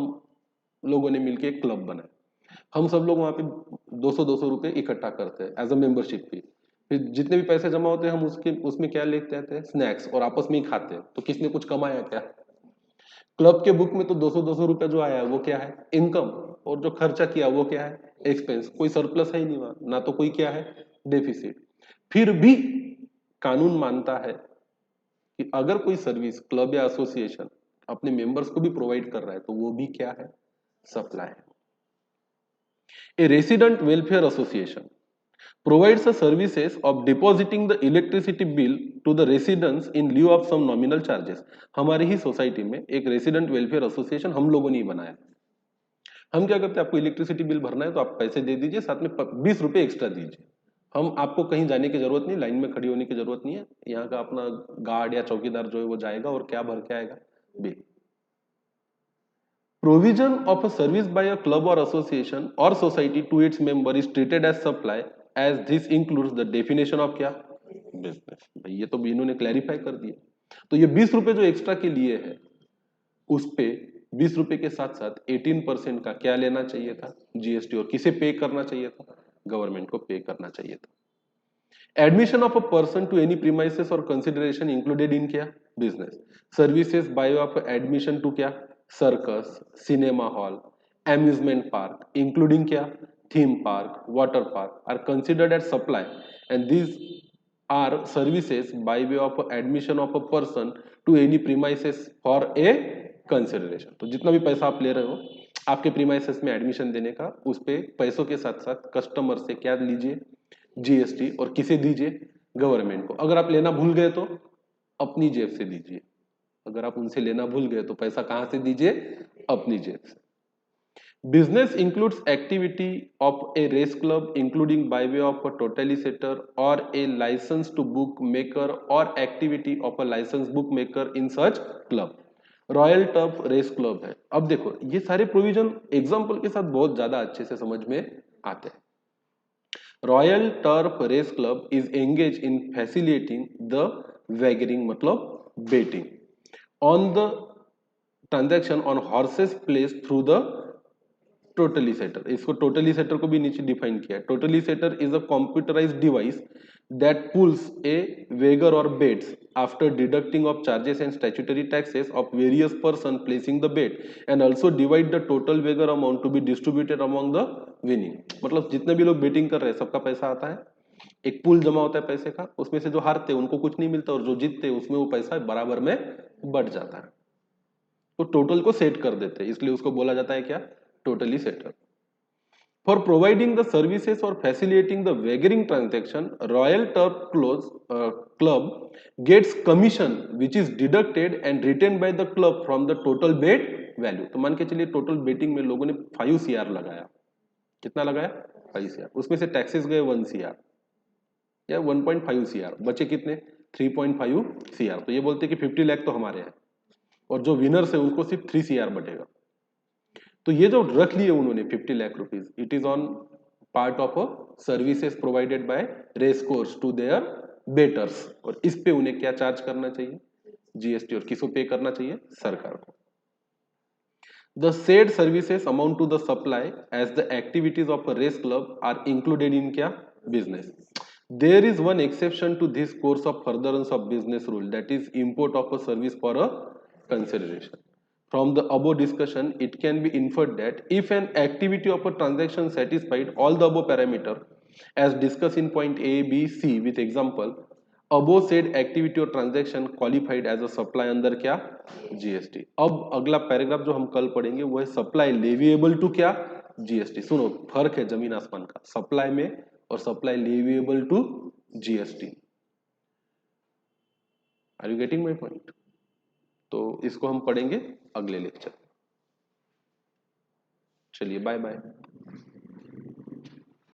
लोगों ने मिलकर एक क्लब बनाया, हम सब लोग वहां पे 200-200 रुपए इकट्ठा करते हैं एज अ मेंबरशिप फी। फिर जितने भी पैसे जमा होते हैं हम उसके उसमें क्या लेते रहते हैं, स्नैक्स, और आपस में ही खाते हैं। तो किसने कुछ कमाया क्या? क्लब के बुक में तो 200-200 रुपया जो आया है वो क्या है, इनकम, और जो खर्चा किया वो क्या है, एक्सपेंस। कोई सरप्लस है ही नहीं वहां, ना तो कोई क्या है, डेफिसिट। फिर भी कानून मानता है कि अगर कोई सर्विस क्लब या एसोसिएशन अपने मेंबर्स को भी प्रोवाइड कर रहा है तो वो भी क्या है, सप्लाई है। A resident welfare association provides the services of depositing the electricity bill to the residents in lieu of some nominal charges। हमारी ही सोसाइटी में एक रेसिडेंट वेलफेयर एसोसिएशन हम लोगों ने ही बनाया। हम क्या करते हैं, आपको इलेक्ट्रिसिटी बिल भरना है तो आप पैसे दे दीजिए, साथ में 20 रुपए एक्स्ट्रा दीजिए। हम आपको कहीं जाने की जरूरत नहीं, लाइन में खड़ी होने की जरूरत नहीं है, यहाँ का अपना गार्ड या चौकीदार जो है वो जाएगा और क्या भर के आएगा, bill. Provision of a service by a club or association or society to its member is treated as supply as this includes the definition of क्या, बिजनेस। भाई ये तो इन्होंने क्लैरिफाई कर दिया। तो ये 20 रुपए जो एक्स्ट्रा के लिए है, उस पे 20 रुपए के साथ साथ 18% का क्या लेना चाहिए था, जीएसटी। और किसे पे करना चाहिए था, गवर्नमेंट को पे करना चाहिए था। Admission of a person to any premises और कंसिडरेशन इंक्लूडेड इन क्या, business. Services by of admission to क्या, circus, cinema hall, amusement park including क्या, theme park, water park are considered as supply and these are services by way of admission of a person to any premises for a consideration. तो जितना भी पैसा आप ले रहे हो आपके प्रीमाइसेस में एडमिशन देने का, उस पे पैसों के साथ साथ कस्टमर से क्या लीजिए, जीएसटी। और किसे दीजिए, गवर्नमेंट को। अगर आप लेना भूल गए तो अपनी जेब से दीजिए। अगर आप उनसे लेना भूल गए तो पैसा कहां से दीजिए, अपनी जेब से। Business includes activity of a race club including by way of a totalisator और a licence to bookmaker और activity of a licence bookmaker in such club. Royal turf race club है। अब देखो ये सारे provision example के साथ बहुत ज्यादा अच्छे से समझ में आते हैं। Royal turf race club is engage in facilitating the wagering मतलब betting on the transaction on horses place through the totalisator. इसको टोटली सेटर को भी नीचे डिफाइन किया है। Totalisator is a computerised device that pulls a wager और bets after deducting of charges and statutory taxes of various person placing the bet and also divide the total wager amount to be distributed among the winning. मतलब जितने भी लोग betting कर रहे हैं सबका पैसा आता है, एक पूल जमा होता है पैसे का, उसमें से जो हारते हैं उनको कुछ नहीं मिलता और जो जीतते हैं उसमें वो पैसा बराबर में बढ़ जाता है। तो टोटल को सेट कर देते हैं, इसलिए उसको बोला जाता है क्या, टोटली सेटर। For providing the services or facilitating the wagering transaction, Royal Turf Club gets commission which is deducted and retained by the club from the total bet value। तो मान के चलिए टोटल बेटिंग में लोगों ने 5 CR लगाया। कितना लगाया, 5 CR। उसमें से टैक्सेस गए 1 CR या 1.5 CR, बचे कितने, 3.5 CR। तो ये बोलते हैं कि 50 लाख तो हमारे हैं और जो विनर्स है उनको सिर्फ 3 CR बटेगा। तो ये जो रख लिए उन्होंने 50 lakh rupees, it is on part of a services provided by race course to their betters. और इस पे उन्हें क्या चार्ज करना चाहिए, जीएसटी। और किसको पे करना चाहिए, सरकार को। The said services amount to the supply as the activities of a race club are included in क्या, business. There is one exception to this course of furtherance of business rule, that is import of a service for a consideration. From the above discussion, it can be inferred that if an activity of a transaction satisfied all the above parameter as discussed in point A, B, C with example, above said activity or transaction qualified as a supply under क्या, GST। अब अगला paragraph जो हम कल पढ़ेंगे वो है supply leviable to क्या, जीएसटी। सुनो फर्क है जमीन आसमान का सप्लाई में और supply leviable to GST. Are you getting my point? तो इसको हम पढ़ेंगे अगले लेक्चर। चलिए बाय बाय।